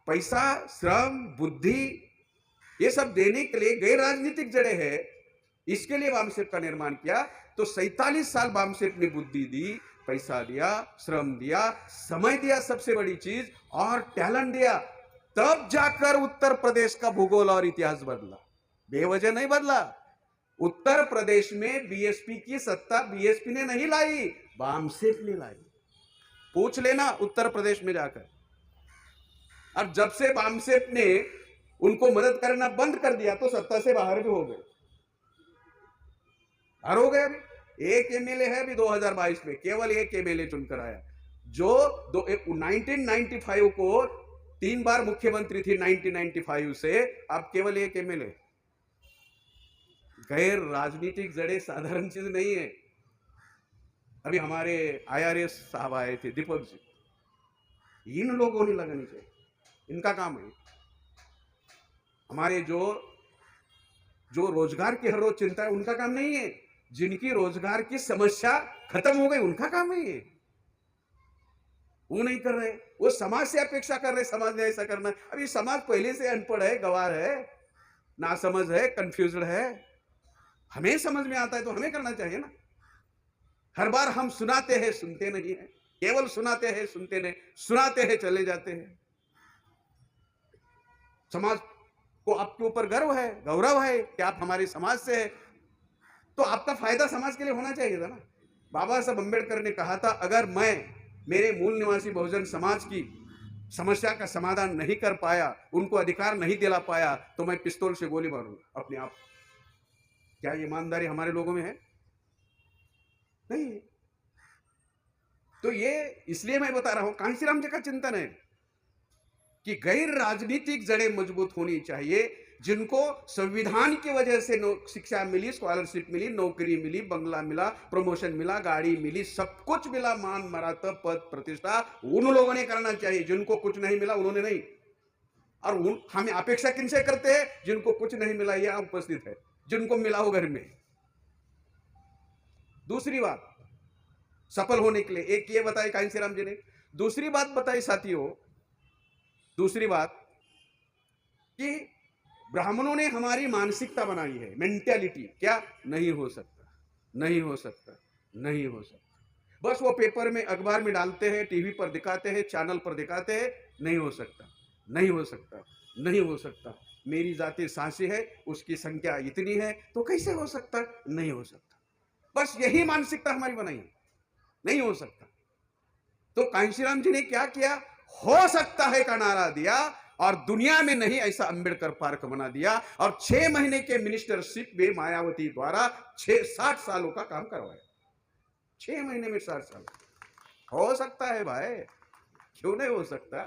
पैसा, श्रम, बुद्धि, ये सब देने के लिए गैर राजनीतिक जड़े हैं, इसके लिए बामसेप का निर्माण किया। तो 47 साल बामसेप ने बुद्धि दी, पैसा दिया, श्रम दिया, समय दिया, सबसे बड़ी चीज, और टैलेंट दिया। तब जाकर उत्तर प्रदेश का भूगोल और इतिहास बदला, बेवजह नहीं बदला। उत्तर प्रदेश में BSP की सत्ता BSP ने नहीं लाई, बामसेप ने लाई। पूछ लेना उत्तर प्रदेश में जाकर। और जब से बामसेप ने उनको मदद करना बंद कर दिया तो सत्ता से बाहर भी हो गए। बाहर हो गए। अभी एक MLA है अभी 2022 में, केवल एक MLA चुनकर आया, जो 1995 को 3 बार मुख्यमंत्री थी 1995 से, अब केवल एक MLA। गैर राजनीतिक जड़े साधारण चीज नहीं है। अभी हमारे IRS साहब आए थे, दीपक जी, इन लोगों ने लगानी चाहिए, इनका काम है। हमारे जो रोजगार की हर रोज चिंता है, उनका काम नहीं है। जिनकी रोजगार की समस्या खत्म हो गई, उनका काम है ये। वो नहीं कर रहे, वो समाज से अपेक्षा कर रहे, समाज ने ऐसा करना। अभी समाज पहले से अनपढ़ है, गवार है, नासमझ है, कंफ्यूज्ड है। हमें समझ में आता है तो हमें करना चाहिए ना। हर बार हम सुनाते हैं, सुनते नहीं है, केवल सुनाते हैं, सुनते नहीं, सुनाते हैं, चले जाते हैं। समाज को आपके ऊपर गर्व है, गौरव है कि आप हमारे समाज से हैं, तो आपका फायदा समाज के लिए होना चाहिए था ना। बाबा साहब अम्बेडकर ने कहा था, अगर मैं मेरे मूल निवासी बहुजन समाज की समस्या का समाधान नहीं कर पाया, उनको अधिकार नहीं दिला पाया, तो मैं पिस्तौल से गोली मारूंगा अपने आप। क्या ईमानदारी हमारे लोगों में है? नहीं। तो ये इसलिए मैं बता रहा हूं, कांशीराम जी का चिंतन है कि गैर राजनीतिक जड़ें मजबूत होनी चाहिए, जिनको संविधान की वजह से शिक्षा मिली, स्कॉलरशिप मिली, नौकरी मिली, बंगला मिला, प्रमोशन मिला, गाड़ी मिली, सब कुछ मिला, मान मर्यादा, पद, प्रतिष्ठा, उन लोगों ने करना चाहिए। जिनको कुछ नहीं मिला उन्होंने नहीं। और हम अपेक्षा किनसे करते हैं? जिनको कुछ नहीं मिला, यह उपस्थित है, जिनको मिला हो घर में, दूसरी बात सफल होने के लिए एक ये बताई कांशीराम जी ने, दूसरी बात बताई साथियों, दूसरी बात कि ब्राह्मणों ने हमारी मानसिकता बनाई है, मेंटेलिटी। क्या? नहीं हो सकता, नहीं हो सकता, नहीं हो सकता। बस वो पेपर में अखबार में डालते हैं, टीवी पर दिखाते हैं, चैनल पर दिखाते हैं, नहीं हो सकता, नहीं हो सकता, नहीं हो सकता। मेरी जाति सांसी है, उसकी संख्या इतनी है, तो कैसे हो सकता? नहीं हो सकता। बस यही मानसिकता हमारी बनाई है, नहीं हो सकता। तो कांशीराम जी ने क्या किया? हो सकता है का नारा दिया और दुनिया में नहीं ऐसा अंबेडकर पार्क बना दिया और 6 महीने के मिनिस्टरशिप में मायावती द्वारा 60 सालों का काम करवाया। 6 महीने में 60 साल हो सकता है भाई, क्यों नहीं हो सकता?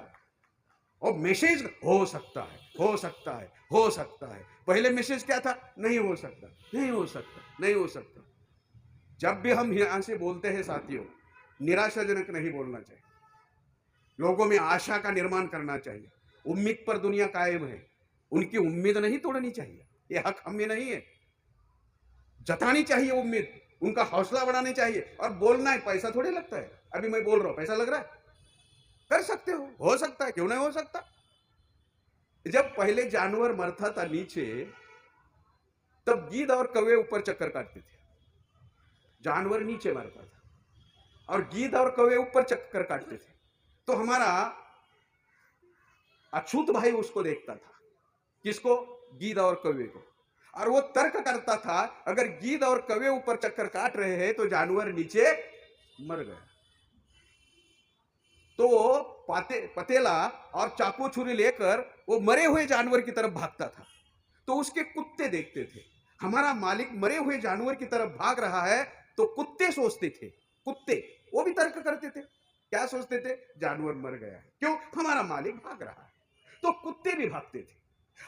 और मैसेज हो सकता है, हो सकता है, हो सकता है। पहले मैसेज क्या था? नहीं हो सकता, नहीं हो सकता, नहीं हो सकता। जब भी हम यहां से बोलते हैं साथियों, निराशाजनक नहीं बोलना चाहिए, लोगों में आशा का निर्माण करना चाहिए। उम्मीद पर दुनिया कायम है, उनकी उम्मीद नहीं तोड़नी चाहिए, ये हक हमें नहीं है। जतानी चाहिए उम्मीद, उनका हौसला बढ़ाने चाहिए। और बोलना है, पैसा थोड़ी लगता है। अभी मैं बोल रहा हूं, पैसा लग रहा है? कर सकते हो सकता है, क्यों नहीं हो सकता? जब पहले जानवर मरता था नीचे, तब गीद और कौवे ऊपर चक्कर काटते थे। जानवर नीचे मरता था और गीद और कौवे ऊपर चक्कर काटते थे। तो हमारा अछूत भाई उसको देखता था, किसको? गीद और कौवे को। और वो तर्क करता था, अगर गीद और कौवे ऊपर चक्कर काट रहे हैं तो जानवर नीचे मर गया। तो वो पतेला और चाकू छुरी लेकर वो मरे हुए जानवर की तरफ भागता था। तो उसके कुत्ते देखते थे, हमारा मालिक मरे हुए जानवर की तरफ भाग रहा है, तो कुत्ते सोचते थे, कुत्ते वो भी तर्क करते थे। क्या सोचते थे? जानवर मर गया है, क्यों? हमारा मालिक भाग रहा है। तो कुत्ते भी भागते थे।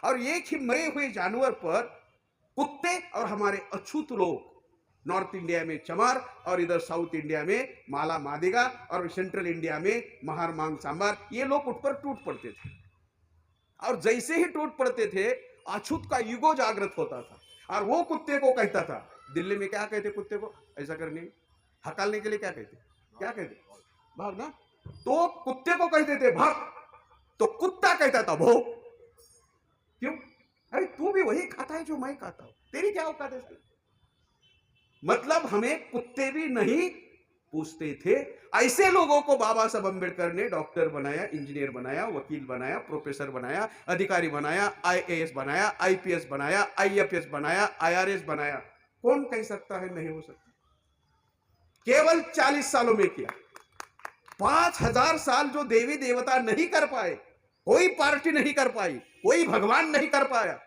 और एक ही मरे हुए जानवर पर कुत्ते और हमारे अछूत लोग, नॉर्थ इंडिया में चमार और इधर साउथ इंडिया में माला मादिगा और सेंट्रल इंडिया में महार मांग सांबार, ये लोग उठ पर टूट पड़ते थे। और जैसे ही टूट पड़ते थे, अछूत का ईगो जागृत होता था और वो कुत्ते को कहता था, दिल्ली में क्या कहते कुत्ते को ऐसा करने, हकालने के लिए क्या कहते? क्या कहते? भाग ना। तो कुत्ते को कहते थे भाग, तो कुत्ता कहता था भो। क्यों? अरे तू भी वही खाता है जो मैं खाता हूं, तेरी क्या औकात है? मतलब हमें कुत्ते भी नहीं पूछते थे। ऐसे लोगों को बाबा साहब अम्बेडकर ने डॉक्टर बनाया, इंजीनियर बनाया, वकील बनाया, प्रोफेसर बनाया, अधिकारी बनाया, आईएएस बनाया, आईपीएस बनाया, आईएफएस बनाया, आईआरएस बनाया। कौन कह सकता है नहीं हो सकता? केवल 40 सालों में किया। 5000 साल जो देवी देवता नहीं कर पाए, कोई पार्टी नहीं कर पाई, कोई भगवान नहीं कर पाया,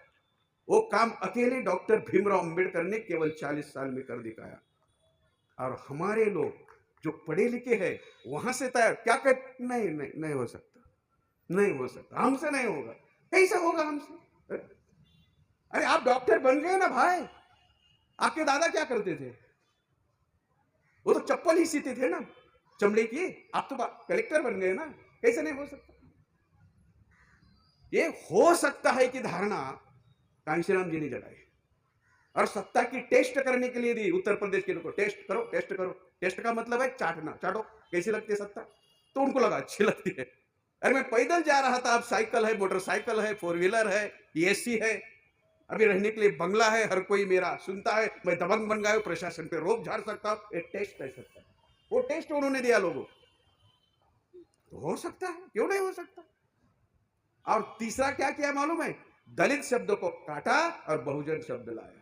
वो काम अकेले डॉक्टर भीमराव अंबेडकर ने केवल 40 साल में कर दिखाया। और हमारे लोग जो पढ़े लिखे हैं वहां से तैयार क्या कहते? नहीं नहीं नहीं हो सकता, नहीं हो सकता, हमसे नहीं होगा। कैसे होगा हमसे? अरे आप डॉक्टर बन गए ना भाई, आपके दादा क्या करते थे? वो तो चप्पल ही सीते थे ना चमड़े की। आप तो कलेक्टर बन गए ना, कैसे नहीं हो सकता? ये हो सकता है कि धारणा कांशीराम जी ने जगाई और सत्ता की टेस्ट करने के लिए दी। उत्तर प्रदेश के लोगों को टेस्ट करो, टेस्ट करो। टेस्ट का मतलब है चाटना, चाटो कैसी लगती है सत्ता। तो उनको लगा अच्छी लगती है। अरे मैं पैदल जा रहा था, अब साइकिल है, मोटरसाइकिल है, 4 व्हीलर है, एसी है, अभी रहने के लिए बंगला है, हर कोई मेरा सुनता है, मैं दबंग बन गया हूं, प्रशासन पे रोक झाड़ सकता हूं। एक टेस्ट है सत्ता, वो टेस्ट उन्होंने दिया लोगों को। तो हो सकता है, क्यों नहीं हो सकता? और तीसरा क्या किया मालूम है? दलित शब्द को काटा और बहुजन शब्द लाया।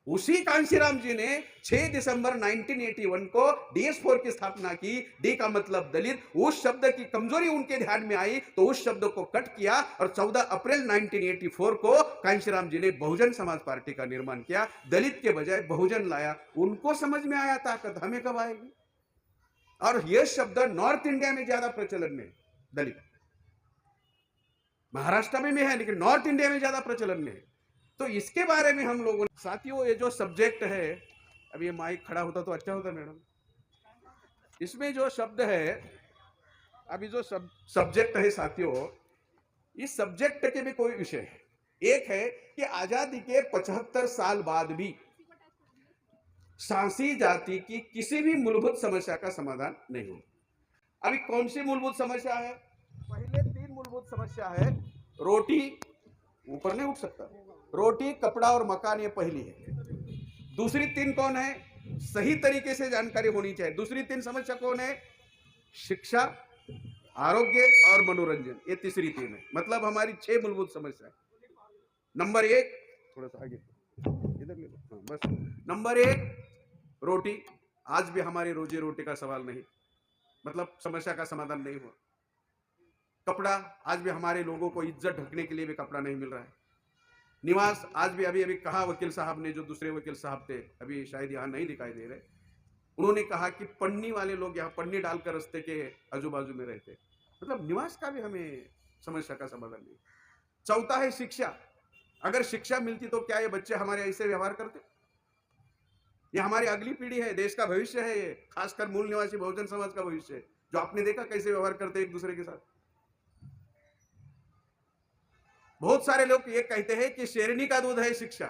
उसी कांशीराम जी ने 6 दिसंबर 1981 को DS4 की स्थापना की। डी का मतलब दलित। उस शब्द की कमजोरी उनके ध्यान में आई तो उस शब्द को कट किया और 14 अप्रैल 1984 को कांशीराम जी ने बहुजन समाज पार्टी का निर्माण किया। दलित के बजाय बहुजन लाया। उनको समझ में आया ताकत हमें कब आएगी। और यह शब्द नॉर्थ इंडिया में ज्यादा प्रचलन में, दलित महाराष्ट्र में है लेकिन नॉर्थ इंडिया में ज्यादा प्रचलन में है। तो इसके बारे में हम लोगों ने साथियों, ये जो सब्जेक्ट है, अब ये माइक खड़ा होता तो अच्छा होता मैडम। इसमें जो शब्द है, अभी जो सब्जेक्ट है साथियों, इस सब्जेक्ट के भी कोई विषय है। एक है कि आजादी के 75 साल बाद भी सांसी जाति की किसी भी मूलभूत समस्या का समाधान नहीं हो। अभी कौन सी मूलभूत समस्या है? पहले 3 मूलभूत समस्या है। रोटी, ऊपर नहीं उठ सकता, रोटी, कपड़ा और मकान, ये पहली है। दूसरी 3 कौन है? सही तरीके से जानकारी होनी चाहिए। दूसरी 3 समस्या कौन है? शिक्षा, आरोग्य और मनोरंजन, ये तीसरी 3 है। मतलब हमारी 6 मूलभूत समस्या है। नंबर 1, थोड़ा सा आगे इधर ले लो, हाँ, बस। नंबर 1 रोटी, आज भी हमारी रोजी रोटी का सवाल नहीं, मतलब समस्या का समाधान नहीं हुआ। कपड़ा, आज भी हमारे लोगों को इज्जत ढकने के लिए भी कपड़ा नहीं मिल रहा है। निवास, आज भी अभी कहा वकील साहब ने, जो दूसरे वकील साहब थे, अभी शायद यहाँ नहीं दिखाई दे रहे, उन्होंने कहा कि पन्नी वाले लोग यहाँ पन्नी डालकर रास्ते के आजू बाजू में रहते। मतलब निवास का भी हमें समस्या का समाधान नहीं। चौथा है शिक्षा। अगर शिक्षा मिलती तो क्या ये बच्चे हमारे ऐसे व्यवहार करते? ये हमारी अगली पीढ़ी है, देश का भविष्य है, ये खासकर मूल निवासी बहुजन समाज का भविष्य है, जो आपने देखा कैसे व्यवहार करते एक दूसरे के साथ। बहुत सारे लोग ये कहते हैं कि शेरनी का दूध है शिक्षा।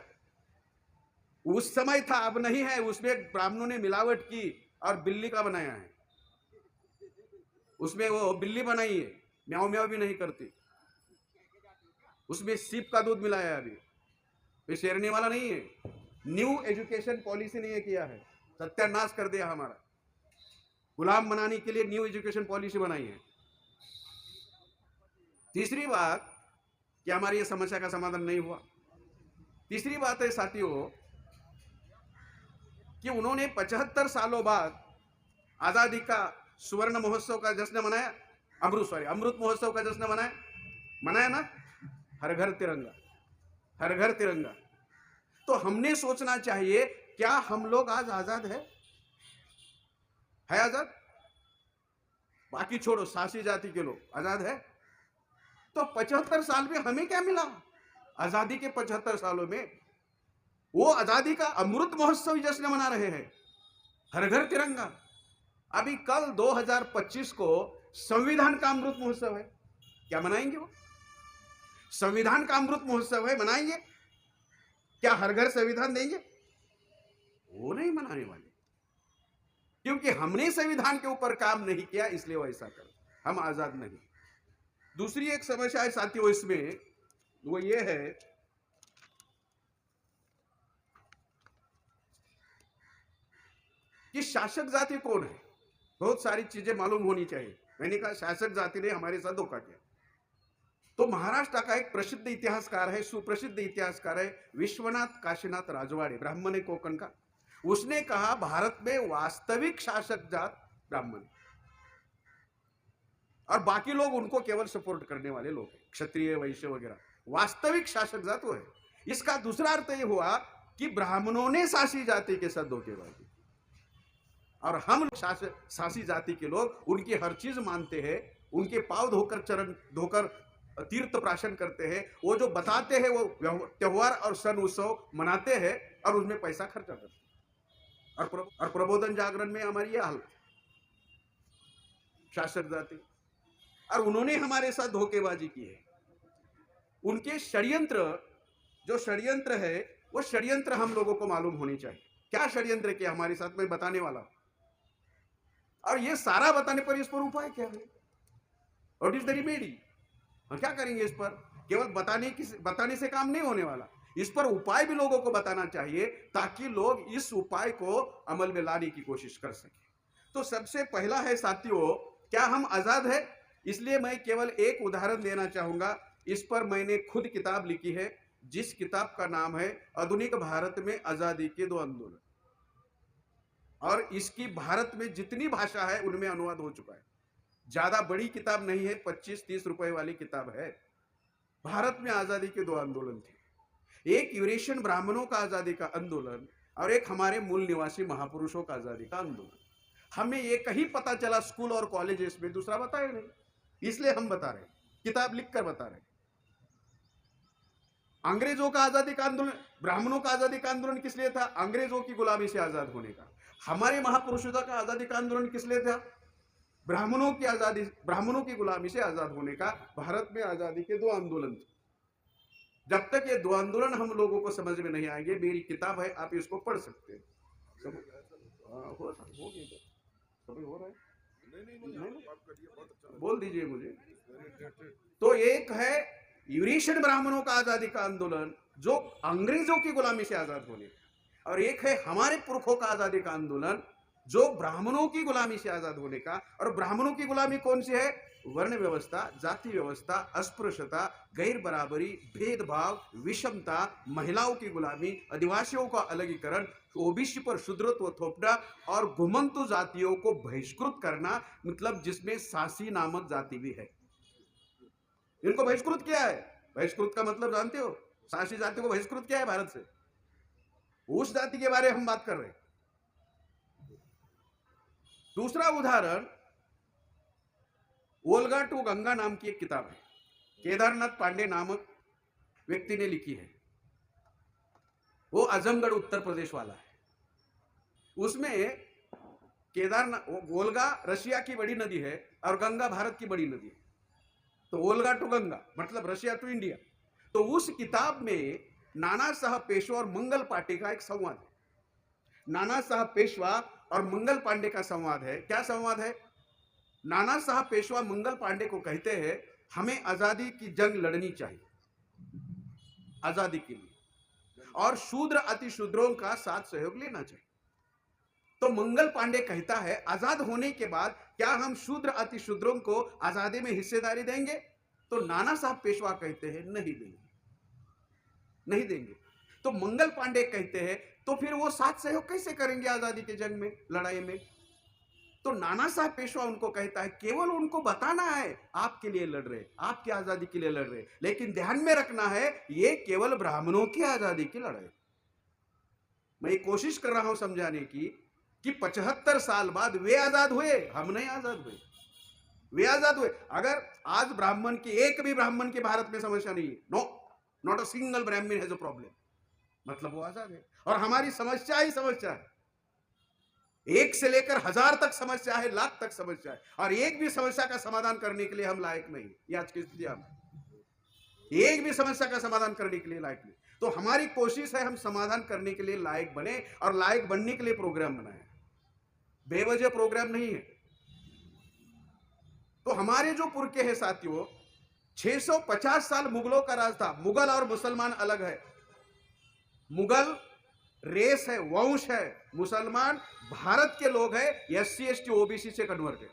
उस समय था, अब नहीं है। उसमें ब्राह्मणों ने मिलावट की और बिल्ली का बनाया है। उसमें वो बिल्ली बनाई है, म्याऊ म्याऊ भी नहीं करती। उसमें सीप का दूध मिलाया है। अभी ये शेरनी वाला नहीं है। न्यू एजुकेशन पॉलिसी ने ये किया है, सत्यानाश कर दिया हमारा। गुलाम बनाने के लिए न्यू एजुकेशन पॉलिसी बनाई है। तीसरी बात कि हमारी ये समस्या का समाधान नहीं हुआ। तीसरी बात है साथियों कि उन्होंने 75 सालों बाद आजादी का सुवर्ण महोत्सव का जश्न मनाया, अमृत महोत्सव का जश्न मनाया ना। हर घर तिरंगा, हर घर तिरंगा। तो हमने सोचना चाहिए, क्या हम लोग आज आजाद है आजाद? बाकी छोड़ो, सासी जाति के लोग आजाद है। तो 75 साल में हमें क्या मिला? आजादी के 75 सालों में वो आजादी का अमृत महोत्सव जश्न मना रहे हैं, हर घर तिरंगा। अभी कल 2025 को संविधान का अमृत महोत्सव है, क्या मनाएंगे? वो संविधान का अमृत महोत्सव है, मनाएंगे क्या? हर घर संविधान देंगे? वो नहीं मनाने वाले, क्योंकि हमने संविधान के ऊपर काम नहीं किया, इसलिए वो ऐसा कर, हम आजाद नहीं। दूसरी एक समस्या है साथियों इसमें, वो ये है कि शासक जाति कौन है। बहुत सारी चीजें मालूम होनी चाहिए। मैंने कहा शासक जाति ने हमारे साथ धोखा किया। तो महाराष्ट्र का एक प्रसिद्ध इतिहासकार है, सुप्रसिद्ध इतिहासकार है विश्वनाथ काशीनाथ राजवाड़े, ब्राह्मण है कोंकण का। उसने कहा भारत में वास्तविक शासक जात ब्राह्मण और बाकी लोग उनको केवल सपोर्ट करने वाले लोग हैं, क्षत्रिय वैश्य वगैरह। वास्तविक शासक जात वो है। इसका दूसरा अर्थ यह हुआ कि ब्राह्मणों ने सासी जाति के साथ धोखेबाजी, और हम सासी जाति के लोग उनकी हर चीज मानते हैं, उनके पांव धोकर चरण धोकर तीर्थ प्राशन करते हैं। वो जो बताते हैं वो त्योहार और सन उत्सव मनाते हैं और उसमें पैसा खर्चा करते हैं। और प्रबोधन जागरण में हमारी यह हालत, शासक जाति, और उन्होंने हमारे साथ धोखेबाजी की है। उनके षड्यंत्र, जो षड्यंत्र है वो षड्यंत्र हम लोगों को मालूम होनी चाहिए। क्या षड्यंत्र किया हमारे साथ, मैं बताने वाला हूं। और ये सारा बताने पर इस पर उपाय क्या है? What is the remedy? हम क्या करेंगे इस पर? केवल बताने से काम नहीं होने वाला, इस पर उपाय भी लोगों को बताना चाहिए, ताकि लोग इस उपाय को अमल में लाने की कोशिश कर सके। तो सबसे पहला है साथियों, क्या हम आजाद है? इसलिए मैं केवल एक उदाहरण देना चाहूंगा। इस पर मैंने खुद किताब लिखी है, जिस किताब का नाम है आधुनिक भारत में आजादी के 2 आंदोलन, और इसकी भारत में जितनी भाषा है उनमें अनुवाद हो चुका है। ज्यादा बड़ी किताब नहीं है, 25-30 रुपए वाली किताब है। भारत में आजादी के 2 आंदोलन थे, एक यूरेशियन ब्राह्मणों का आजादी का आंदोलन और एक हमारे मूल निवासी महापुरुषों का आजादी का आंदोलन। हमें ये कहीं पता चला स्कूल और कॉलेजेस में, दूसरा बताया नहीं, इसलिए हम बता रहे हैं, किताब लिखकर बता रहे हैं। अंग्रेजों का आजादी का आंदोलन, ब्राह्मणों का आजादी का आंदोलन किस लिए था? अंग्रेजों की गुलामी से आजाद होने का। हमारे महापुरुषों का आजादी का आंदोलन किस लिए था? ब्राह्मणों की आजादी, ब्राह्मणों की गुलामी से आजाद होने का। भारत में आजादी के 2 आंदोलन थे। जब तक ये 2 आंदोलन हम लोगों को समझ में नहीं आएंगे, मेरी किताब है, आप इसको पढ़ सकते हैं। हो गया सभी हो रहा है, बोल दीजिए मुझे। तो एक है यूरेशियन ब्राह्मणों का आजादी का आंदोलन जो अंग्रेजों की गुलामी से आजाद होने, और एक है हमारे पुरखों का आजादी का आंदोलन जो ब्राह्मणों की गुलामी से आजाद होने का। और ब्राह्मणों की गुलामी कौन सी है? वर्ण व्यवस्था, जाति व्यवस्था, अस्पृश्यता, गैर बराबरी, भेदभाव, विषमता, महिलाओं की गुलामी, आदिवासियों का अलगीकरण, ओबीसी पर शूद्रत्व थोपना और घुमंतु जातियों को बहिष्कृत करना, मतलब जिसमें सासी नामक जाति भी है। इनको बहिष्कृत किया है। बहिष्कृत का मतलब जानते हो? सासी जाति को बहिष्कृत किया है भारत से। उस जाति के बारे में हम बात कर रहे हैं। दूसरा उदाहरण ओल्गा टू गंगा नाम की एक किताब है, केदारनाथ पांडे नामक व्यक्ति ने लिखी है। वो आजमगढ़ उत्तर प्रदेश वाला है। उसमें केदारनाथ, ओल्गा रशिया की बड़ी नदी है और गंगा भारत की बड़ी नदी है। तो ओल्गा टू गंगा मतलब रशिया टू इंडिया। तो उस किताब में नाना साहब पेशवा और मंगल पांडे का एक संवाद है। नाना साहब पेशवा और मंगल पांडे का संवाद है। क्या संवाद है? नाना साहब पेशवा मंगल पांडे को कहते हैं हमें आजादी की जंग लड़नी चाहिए, आजादी के लिए, और शूद्र अति शूद्रों का साथ सहयोग लेना चाहिए। तो मंगल पांडे कहता है आजाद होने के बाद क्या हम शूद्र अति शूद्रों को आजादी में हिस्सेदारी देंगे? तो नाना साहब पेशवा कहते हैं नहीं देंगे, नहीं देंगे। तो मंगल पांडे कहते हैं तो फिर वो साथ सहयोग कैसे करेंगे आजादी के जंग में, लड़ाई में? तो नाना साहब पेशवा उनको कहता है केवल उनको बताना है आपके लिए लड़ रहे, आपकी आजादी के लिए लड़ रहे, लेकिन ध्यान में रखना है ये केवल ब्राह्मणों की आजादी की लड़ाई। मैं ये कोशिश कर रहा हूं समझाने की कि 75 साल बाद वे आजाद हुए, हम नहीं आजाद हुए, वे आजाद हुए। अगर आज ब्राह्मण की, एक भी ब्राह्मण की भारत में समस्या नहीं है, नो, नॉट अ सिंगल ब्राह्मण हैज अ प्रॉब्लम, मतलब वो आजाद है। और हमारी समस्या ही समस्या है, एक से लेकर 1000 तक समस्या है, लाख तक समस्या है, और एक भी समस्या का समाधान करने के लिए हम लायक नहीं। ये आज की स्थिति है, एक भी समस्या का समाधान करने के लिए लायक नहीं। तो हमारी कोशिश है हम समाधान करने के लिए लायक बने, और लायक बनने के लिए प्रोग्राम बनाए, बेवजह प्रोग्राम नहीं है। तो हमारे जो पुरखे हैं साथियों, 650 साल मुगलों का राज था। मुगल और मुसलमान अलग है। मुगल रेस है, वंश है, मुसलमान भारत के लोग हैं, SC ST OBC से कन्वर्टेड।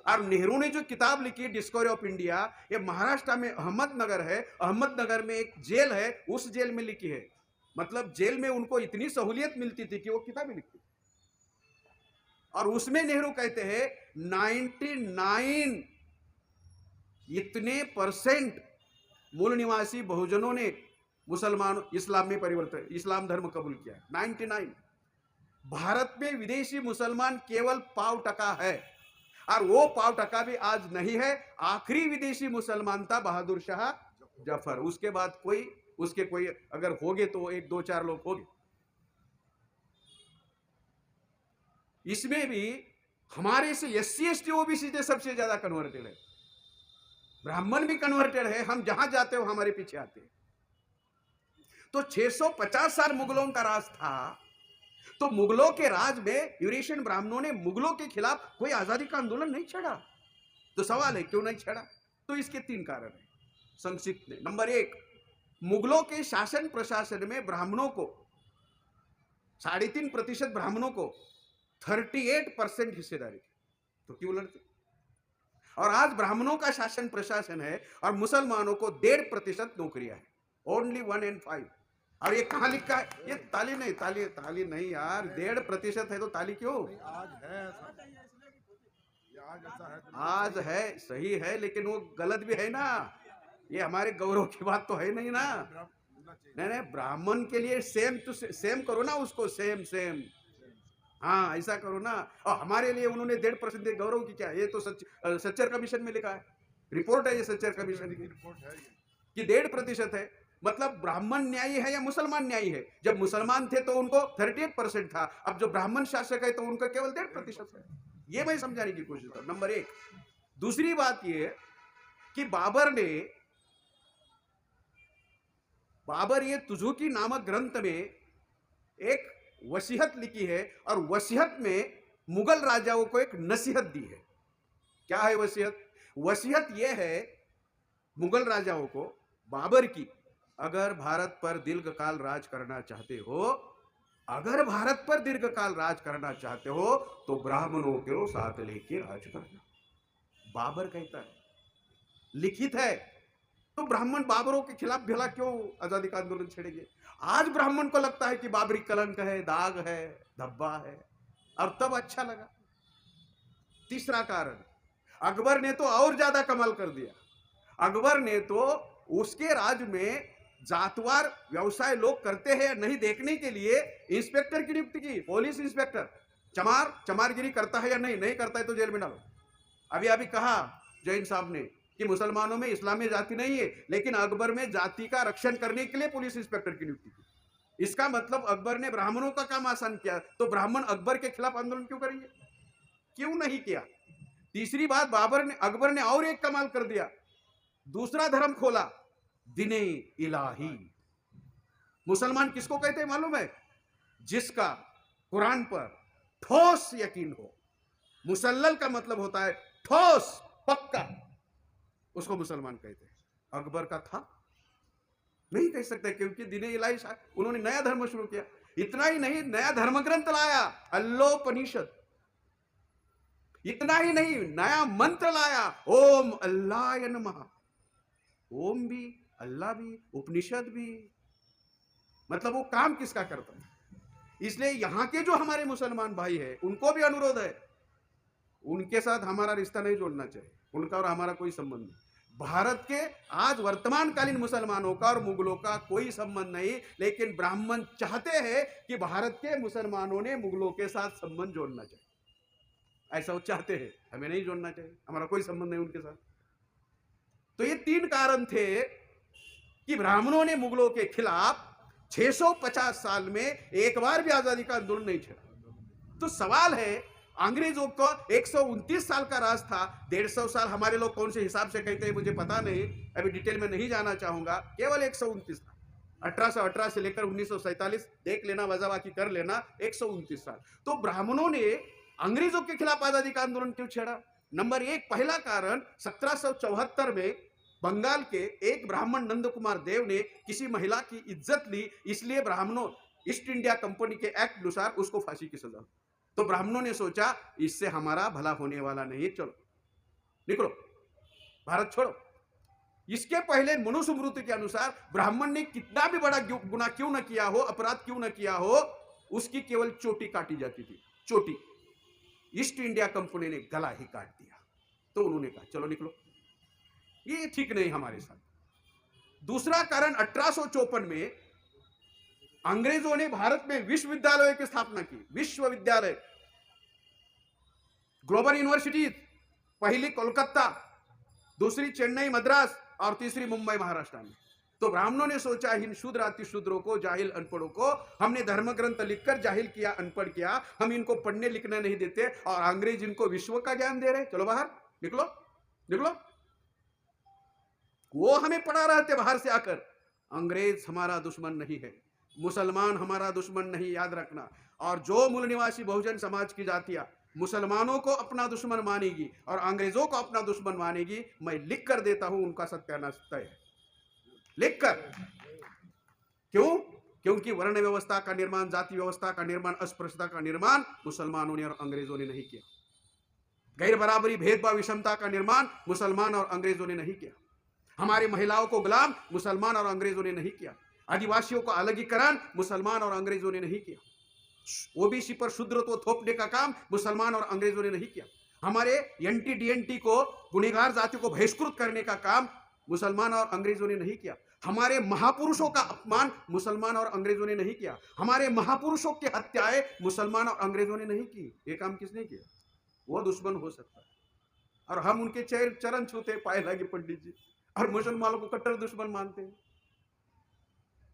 और नेहरू ने जो किताब लिखी डिस्कवरी ऑफ इंडिया, ये महाराष्ट्र में अहमदनगर है, अहमदनगर में एक जेल है, उस जेल में लिखी है। मतलब जेल में उनको इतनी सहूलियत मिलती थी कि वो किताबें लिखती। और उसमें नेहरू कहते हैं 99 इतने % मूल निवासी बहुजनों ने मुसलमान इस्लाम में परिवर्तन, इस्लाम धर्म कबूल किया है। 99। भारत में विदेशी मुसलमान केवल 5% है, और वो 5% भी आज नहीं है। आखिरी विदेशी मुसलमान था बहादुर शाह जफर। उसके बाद कोई, उसके कोई अगर होगे तो 1-2-4 लोग होंगे। इसमें भी हमारे से SC ST OBC से सबसे ज्यादा कन्वर्टेड है। ब्राह्मण भी कन्वर्टेड है। हम जहां जाते हो हमारे पीछे आते हैं। तो 650 साल मुगलों का राज था। तो मुगलों के राज में यूरेशियन ब्राह्मणों ने मुगलों के खिलाफ कोई आजादी का आंदोलन नहीं छेड़ा। तो सवाल है क्यों नहीं छेड़ा? तो इसके 3 कारण हैं संक्षिप्त में। नंबर 1, मुगलों के शासन प्रशासन में ब्राह्मणों को 3.5% ब्राह्मणों को 38% हिस्सेदारी थी। तो क्यों लड़ते? और आज ब्राह्मणों का शासन प्रशासन है और मुसलमानों को 1.5% नौकरियां है, ओनली 1 in 5। और ये कहां लिखा है? ये ताली नहीं, ताली नहीं यार, 1.5% है तो ताली क्यों? आज है, सही है, लेकिन वो गलत भी है ना। ये हमारे गौरव की बात तो है नहीं ना। नहीं, ब्राह्मण के लिए सेम टू सेम करो ना, उसको सेम। हाँ, ऐसा करो ना। और हमारे लिए उन्होंने 1.5% गौरव की क्या? ये तो सच्चर कमीशन में लिखा है, रिपोर्ट है ये सच्चर कमीशन की कि 1.5% है। मतलब ब्राह्मण न्यायी है या मुसलमान न्यायी है? जब मुसलमान थे तो उनको 38% था, अब जो ब्राह्मण शासक है तो उनका केवल 1.5% है। ये मैं समझाने की कोशिश कर। नंबर 1। दूसरी बात ये कि बाबर ये तुजुकी नामक ग्रंथ में एक वसीयत लिखी है और वसीयत में मुगल राजाओं को एक नसीहत दी है। क्या है वसीयत? वसीयत यह है मुगल राजाओं को, बाबर की, अगर भारत पर दीर्घकाल राज करना चाहते हो, अगर भारत पर दीर्घकाल राज करना चाहते हो तो ब्राह्मणों को साथ लेके राज करना। बाबर कहता है, लिखित है। तो ब्राह्मण बाबरों के खिलाफ भला क्यों आजादी का आंदोलन छेड़ेंगे? आज ब्राह्मण को लगता है कि बाबरी कलंक है, दाग है, धब्बा है, और तब अच्छा लगा। तीसरा कारण, अकबर ने तो और ज्यादा कमाल कर दिया। अकबर ने तो उसके राज में जातवार व्यवसाय लोग करते हैं या नहीं देखने के लिए इंस्पेक्टर की नियुक्ति की। पुलिस इंस्पेक्टर चमारगिरी करता है या नहीं करता है तो जेल में डालो। अभी अभी कहा जैन साहब ने कि मुसलमानों में इस्लामी जाति नहीं है, लेकिन अकबर में जाति का रक्षण करने के लिए पुलिस इंस्पेक्टर की नियुक्ति की। इसका मतलब अकबर ने ब्राह्मणों का काम आसान किया, तो ब्राह्मण अकबर के खिलाफ आंदोलन क्यों करेंगे? क्यों नहीं किया? तीसरी बात, अकबर ने और एक कमाल कर दिया, दूसरा धर्म खोला, दिने इलाही। मुसलमान किसको कहते हैं मालूम है? जिसका कुरान पर ठोस यकीन हो। मुसल्लल का मतलब होता है ठोस, पक्का, उसको मुसलमान कहते हैं। अकबर का था? नहीं कह सकते, क्योंकि दिने इलाही उन्होंने नया धर्म शुरू किया। इतना ही नहीं, नया धर्म ग्रंथ लाया, अल्लोपनिषद। इतना ही नहीं, नया मंत्र लाया, ओम अल्लाह नमः। ओम भी, अल्लाह भी, उपनिषद भी। मतलब वो काम किसका करता है? इसलिए यहां के जो हमारे मुसलमान भाई हैं, उनको भी अनुरोध है, उनके साथ हमारा रिश्ता नहीं जोड़ना चाहिए। उनका और हमारा कोई संबंध नहीं। भारत के आज वर्तमान कालीन मुसलमानों का और मुगलों का कोई संबंध नहीं, लेकिन ब्राह्मण चाहते हैं कि भारत के मुसलमानों ने मुगलों के साथ संबंध जोड़ना चाहिए। ऐसा वो चाहते हैं, हमें नहीं जोड़ना चाहिए, हमारा कोई संबंध नहीं उनके साथ। तो ये तीन कारण थे कि ब्राह्मणों ने मुगलों के खिलाफ 650 साल में एक बार भी आजादी का आंदोलन नहीं छेड़ा। तो सवाल है, अंग्रेजों को 129 साल का राज था, 150 साल हमारे लोग कौन से हिसाब से कहते हैं मुझे पता नहीं, अभी डिटेल में नहीं जाना चाहूंगा, केवल 129 था। 1818 से लेकर 1947 देख लेना, वजाबाकी कर लेना, 129 साल। तो ब्राह्मणों ने अंग्रेजों के खिलाफ आजादी का आंदोलन क्यों छेड़ा? नंबर एक, पहला कारण, 1774 में बंगाल के एक ब्राह्मण नंद कुमार देव ने किसी महिला की इज्जत ली, इसलिए ब्राह्मणों ईस्ट इंडिया कंपनी के एक्ट अनुसार उसको फांसी की सजा। तो ब्राह्मणों ने सोचा इससे हमारा भला होने वाला नहीं, चलो निकलो, भारत छोड़ो। इसके पहले मनुस्मृति के अनुसार ब्राह्मण ने कितना भी बड़ा गुनाह क्यों न किया हो, अपराध क्यों न किया हो, उसकी केवल चोटी काटी जाती थी, चोटी। ईस्ट इंडिया कंपनी ने गला ही काट दिया। तो उन्होंने कहा चलो निकलो, ये ठीक नहीं हमारे साथ। दूसरा कारण, 1854 में अंग्रेजों ने भारत में विश्वविद्यालयों की स्थापना की। विश्वविद्यालय, ग्लोबल यूनिवर्सिटी, पहली कोलकाता, दूसरी चेन्नई मद्रास और तीसरी मुंबई महाराष्ट्र में। तो ब्राह्मणों ने सोचा इन शूद्र अति शूद्रों को, जाहिल अनपढ़ों को हमने धर्म ग्रंथ लिखकर जाहिल किया, अनपढ़ किया, हम इनको पढ़ने लिखने नहीं देते और अंग्रेज इनको विश्व का ज्ञान दे रहे, चलो बाहर निकलो निकलो। वो हमें पढ़ा रहे थे बाहर से आकर, अंग्रेज हमारा दुश्मन नहीं है, मुसलमान हमारा दुश्मन नहीं, याद रखना। और जो मूल निवासी बहुजन समाज की जातियां मुसलमानों को अपना दुश्मन मानेगी और अंग्रेजों को अपना दुश्मन मानेगी, मैं लिख कर देता हूं उनका सत्यानाश तय है, लिख कर। क्यों? क्योंकि वर्ण व्यवस्था का निर्माण, जाति व्यवस्था का निर्माण, अस्पृश्यता का निर्माण मुसलमानों ने और अंग्रेजों ने नहीं किया। गैर बराबरी, भेदभाव, विषमता का निर्माण मुसलमान और अंग्रेजों ने नहीं किया। हमारी महिलाओं को गुलाम मुसलमान और अंग्रेजों ने नहीं किया। आदिवासियों को अलगीकरण मुसलमान और अंग्रेजों ने नहीं किया। ओबीसी पर शूद्रत्व थोपने का काम मुसलमान और अंग्रेजों ने नहीं किया। हमारे एनटी डीएनटी को, गुनेगार जाति को बहिष्कृत करने का काम मुसलमान और अंग्रेजों ने नहीं किया। हमारे महापुरुषों का अपमान मुसलमान और अंग्रेजों ने नहीं किया। हमारे महापुरुषों की हत्याएं मुसलमान और अंग्रेजों ने नहीं की। ये काम किसने किया? वो दुश्मन हो सकता है और हम उनके चरण छूते, पाए लगे पंडित जी, और मुसलमानों को कट्टर दुश्मन मानते हैं।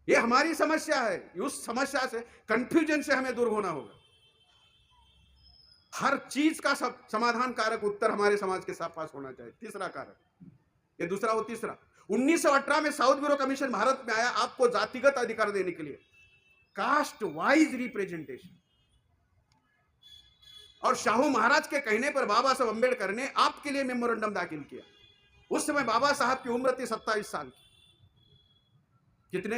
ये हमारी समस्या है। उस समस्या से, कंफ्यूजन से हमें दूर होना होगा। हर चीज का समाधान कारक उत्तर हमारे समाज के साथ पास होना चाहिए। तीसरा कारक, ये दूसरा वो तीसरा, 1918 में साउथ ब्यूरो कमीशन भारत में आया आपको जातिगत अधिकार देने के लिए। Caste wise representation. और शाहू महाराज के कहने पर बाबा साहब अंबेडकर ने आपके लिए मेमोरेंडम दाखिल किया। उस समय बाबा साहब की उम्र थी 27 साल की।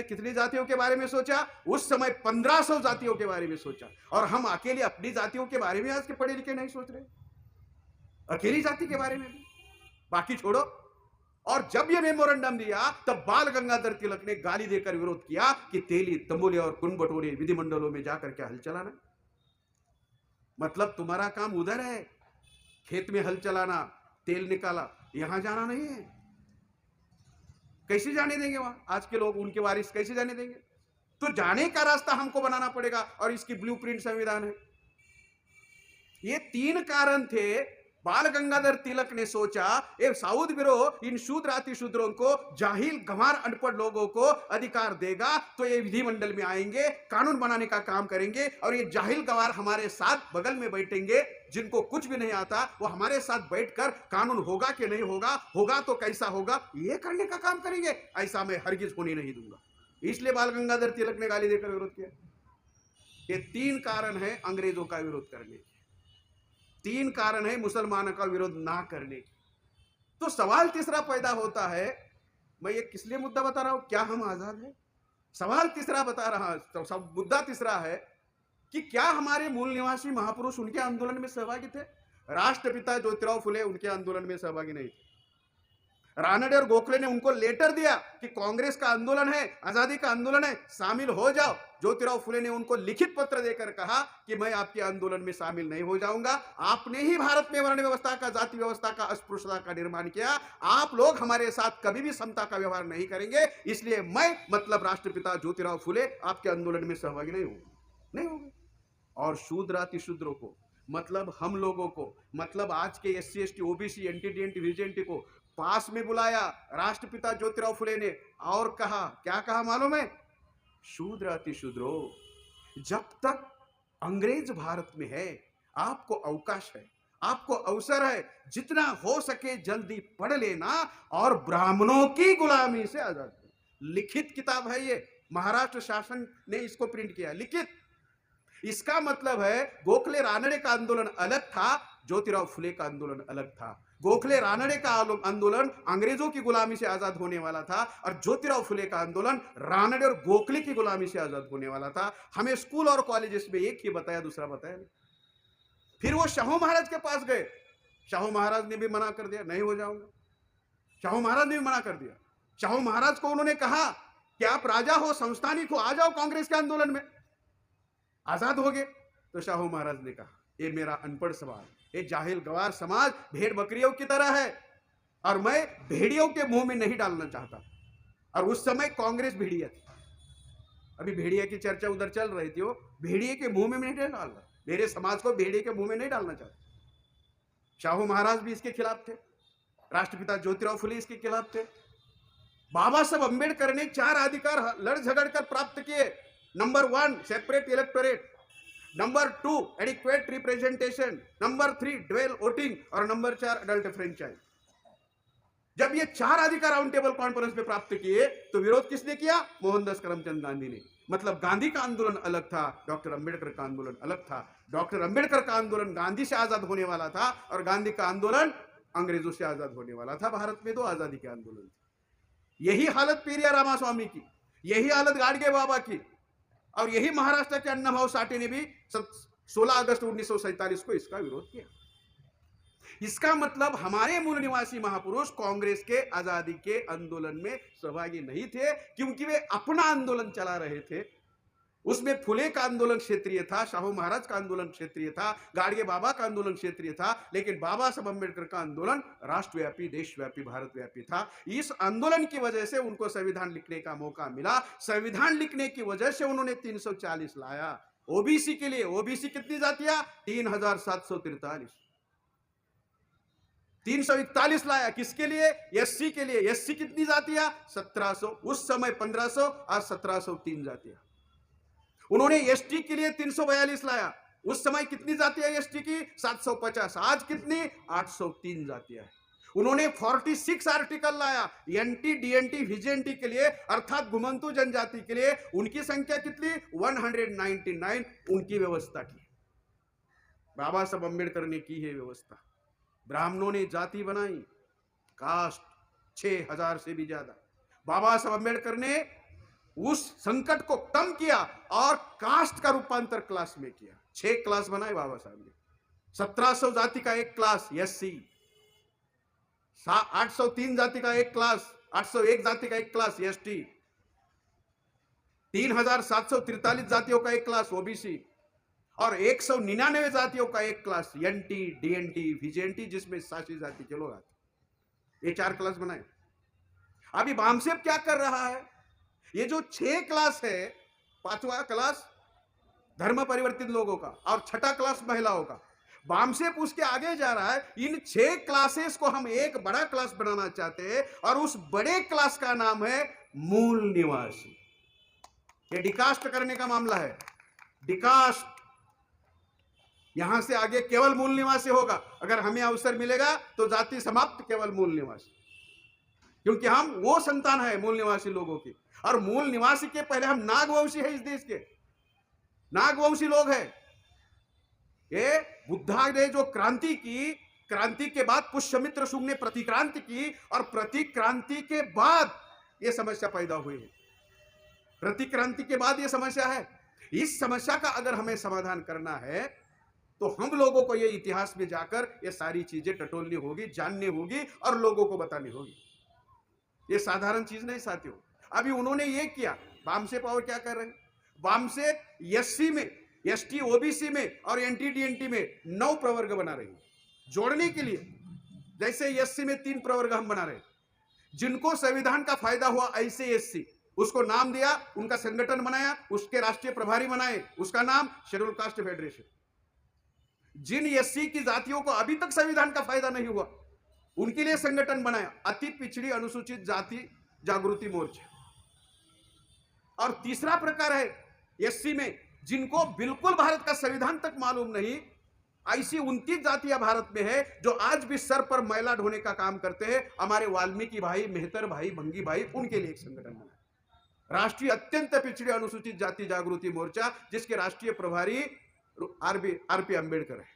कितनी जातियों के बारे में सोचा? उस समय 1500 जातियों के बारे में सोचा। और हम अकेले अपनी जातियों के बारे में आज के पढ़े लिखे नहीं सोच रहे, अकेली जाति के बारे में भी, बाकी छोड़ो। और जब यह मेमोरेंडम दिया तब बाल गंगाधर तिलक ने गाली देकर विरोध किया कि तेली तंबोले और कुन बटोरे विधिमंडलों में जाकर क्या हल चलाना। मतलब तुम्हारा काम उधर है, खेत में हल चलाना, तेल निकाला, यहां जाना नहीं है। कैसे जाने देंगे वहां? आज के लोग, उनके वारिस कैसे जाने देंगे? तो जाने का रास्ता हमको बनाना पड़ेगा और इसकी ब्लूप्रिंट संविधान है। ये 3 कारण थे। बाल गंगाधर तिलक ने सोचा ए साउथ ब्यूरो इन शूद्र अति शूद्रों को, जाहिल गंवार अनपढ़ लोगों को अधिकार देगा तो ये विधिमंडल में आएंगे, कानून बनाने का काम करेंगे। और ये जाहिल गंवार हमारे साथ बगल में बैठेंगे, जिनको कुछ भी नहीं आता, वो हमारे साथ बैठकर कानून होगा कि नहीं होगा, होगा तो कैसा होगा, ये करने का काम करेंगे। ऐसा मैं हरगिज होने नहीं दूंगा। इसलिए बाल गंगाधर तिलक ने गाली देकर विरोध किया। ये 3 कारण है अंग्रेजों का विरोध करने के, 3 कारण है मुसलमानों का विरोध ना करने की। तो सवाल तीसरा पैदा होता है, मैं ये किस लिए मुद्दा बता रहा हूं, क्या हम आजाद हैं? सवाल तीसरा बता रहा, तो सब मुद्दा तीसरा है कि क्या हमारे मूल निवासी महापुरुष उनके आंदोलन में सहभागी थे? राष्ट्रपिता ज्योतिराव फुले उनके आंदोलन में सहभागी नहीं थे। रानडे और गोखले ने उनको लेटर दिया कि कांग्रेस का आंदोलन है, आजादी का आंदोलन है, शामिल हो जाओ। ज्योतिराव फुले ने उनको लिखित पत्र देकर कहा कि मैं आपके आंदोलन में शामिल नहीं हो जाऊंगा। आपने ही भारत में वर्ण व्यवस्था का, जाति व्यवस्था का, अस्पृश्यता का निर्माण किया। आप लोग हमारे साथ कभी भी समता का व्यवहार नहीं करेंगे, इसलिए मैं मतलब राष्ट्रपिता ज्योतिराव फुले आपके आंदोलन में सहभागी नहीं होंगे। और शूद्र अति शूद्रों को, मतलब हम लोगों को, मतलब आज के SC ST OBC NT VJNT को पास में बुलाया राष्ट्रपिता ज्योतिराव फुले ने और कहा, क्या कहा मालूम है? शूद्र अति शूद्रो, जब तक अंग्रेज भारत में है आपको अवकाश है, आपको अवसर है, जितना हो सके जल्दी पढ़ लेना और ब्राह्मणों की गुलामी से आजाद हो। लिखित किताब है ये, महाराष्ट्र शासन ने इसको प्रिंट किया, लिखित। इसका मतलब है गोखले रानडे का आंदोलन अलग था, ज्योतिराव फुले का आंदोलन अलग था। गोखले रानडे का आंदोलन अंग्रेजों की गुलामी से आजाद होने वाला था और ज्योतिराव फुले का आंदोलन रानडे और गोखले की गुलामी से आजाद होने वाला था। हमें स्कूल और कॉलेजेस में एक ही बताया, दूसरा बताया नहीं। फिर वो शाहू महाराज के पास गए, शाहू महाराज ने भी मना कर दिया, नहीं हो जाऊंगा। शाहू महाराज ने भी मना कर दिया। शाहू महाराज को उन्होंने कहा कि आप राजा हो, संस्थानिक हो, आ जाओ कांग्रेस के आंदोलन में, आजाद हो गए। तो शाहू महाराज ने कहा, ये मेरा अनपढ़ समाज, ये जाहिल गवार समाज भेड़ बकरियों की तरह है और मैं भेड़ियों के मुंह में नहीं डालना चाहता। और उस समय कांग्रेस भेड़िया थी, अभी भेड़िया की चर्चा उधर चल रही थी, वो भेड़िए के मुंह में नहीं डालना, मेरे समाज को भेड़िए के मुंह में नहीं डालना चाहता। शाहू महाराज भी इसके खिलाफ थे, राष्ट्रपिता ज्योतिराव फुले इसके खिलाफ थे। बाबा साहब अंबेडकर ने 4 अधिकार लड़ झगड़ कर प्राप्त किए। Number 1 separate electorate, number 2 adequate representation, number 3 dual voting और नंबर 4 अडल्ट फ्रेंचाइज। जब ये 4 अधिकार राउंड टेबल कॉन्फ्रेंस में प्राप्त किए तो विरोध किसने किया? मोहनदास करमचंद गांधी ने। मतलब गांधी का आंदोलन अलग था, डॉक्टर अंबेडकर का आंदोलन अलग था। डॉक्टर अंबेडकर का आंदोलन गांधी से आजाद होने वाला था और गांधी का आंदोलन अंग्रेजों से आजाद होने वाला था। भारत में 2 आजादी के आंदोलन थे। यही हालत पेरिया रामास्वामी की, यही हालत गाडगे बाबा की, और यही महाराष्ट्र के अण्णाभाऊ साठे ने भी 16 अगस्त 1947 को इसका विरोध किया। इसका मतलब हमारे मूल निवासी महापुरुष कांग्रेस के आजादी के आंदोलन में सहभागी नहीं थे, क्योंकि वे अपना आंदोलन चला रहे थे। उसमें फुले का आंदोलन क्षेत्रीय था, शाहू महाराज का आंदोलन क्षेत्रीय था, गाडगे बाबा का आंदोलन क्षेत्रीय था, लेकिन बाबा साहब अम्बेडकर का आंदोलन राष्ट्रव्यापी, देशव्यापी, भारतव्यापी था। इस आंदोलन की वजह से उनको संविधान लिखने का मौका मिला। संविधान लिखने की वजह से उन्होंने 340 लाया। ओबीसी के लिए, ओबीसी कितनी जातियां? 3743। 341 लाया किसके लिए? एससी के लिए। एससी कितनी जातियां? 1700। उस समय 1500, आज 1703 जातियां। उन्होंने एसटी के लिए 342 लाया। उस समय कितनी जातियां एसटी की? 750। आज कितनी? 803 जातियां है। उन्होंने 46 आर्टिकल लाया एनटी डीएनटी विजेएनटी के लिए, अर्थात घुमंतु जनजाति के लिए। उनकी संख्या कितनी? 199 उनकी व्यवस्था की। बाबा साहब अम्बेडकर ने की है व्यवस्था। ब्राह्मणों ने जाति बनाई, कास्ट 6000 से भी ज्यादा। बाबा साहब अम्बेडकर ने उस संकट को कम किया और कास्ट का रूपांतर क्लास में किया। 6 क्लास बनाए बाबा साहब ने। 1700 जाति का एक क्लास एससी, 803 जाति का एक क्लास, 801 जाति का एक क्लास एसटी, 3743 जातियों का एक क्लास ओबीसी और 199 जातियों का एक क्लास एनटी डीएनटी विजेएनटी, जिसमें सासी जाति के लोग आते। ये 4 क्लास बनाए। अभी बामसेब क्या कर रहा है? ये जो 6 क्लास है, 5वां क्लास धर्म परिवर्तित लोगों का और 6ठा क्लास महिलाओं का, बामसेब उसके आगे जा रहा है। इन 6 क्लासेस को हम एक बड़ा क्लास बनाना चाहते हैं और उस बड़े क्लास का नाम है मूल निवासी। ये डिकास्ट करने का मामला है। डिकास्ट, यहां से आगे केवल मूल निवासी होगा। अगर हमें अवसर मिलेगा तो जाति समाप्त, केवल मूल निवासी, क्योंकि हम वो संतान है मूल निवासी लोगों की। और मूल निवासी के पहले हम नागवंशी है। इस देश के नागवंशी लोग हैं। ये बुद्धा ने जो क्रांति की, क्रांति के बाद पुष्यमित्र शुंग ने प्रतिक्रांति की और प्रतिक्रांति के बाद ये समस्या पैदा हुई है। प्रतिक्रांति के बाद ये समस्या है। इस समस्या का अगर हमें समाधान करना है तो हम लोगों को ये इतिहास में जाकर ये सारी चीजें टटोलनी होगी, जाननी होगी और लोगों को बतानी होगी। ये साधारण चीज नहीं साथियों। अभी उन्होंने ये किया। बामसेब और क्या कर रहे हैं? बामसेब एससी में, एसटी ओबीसी में और एनटी डीएनटी में 9 प्रवर्ग बना रहे हैं जोड़ने के लिए। जैसे एससी में 3 प्रवर्ग हम बना रहे हैं, जिनको संविधान का फायदा हुआ ऐसे एससी, उसको नाम दिया, उनका संगठन बनाया, उसके राष्ट्रीय प्रभारी बनाए, उसका नाम शेड्यूल कास्ट फेडरेशन। जिन एससी की जातियों को अभी तक संविधान का फायदा नहीं हुआ, उनके लिए संगठन बनाया, अति पिछड़ी अनुसूचित जाति जागृति मोर्चा। और तीसरा प्रकार है एससी में, जिनको बिल्कुल भारत का संविधान तक मालूम नहीं, ऐसी 29 जातियां भारत में है जो आज भी सर पर मैला ढोने का काम करते हैं। हमारे वाल्मीकि भाई, मेहतर भाई, भंगी भाई, उनके लिए एक संगठन बना, राष्ट्रीय अत्यंत पिछड़ी अनुसूचित जाति जागृति मोर्चा, जिसके राष्ट्रीय प्रभारी आरपी अम्बेडकर है।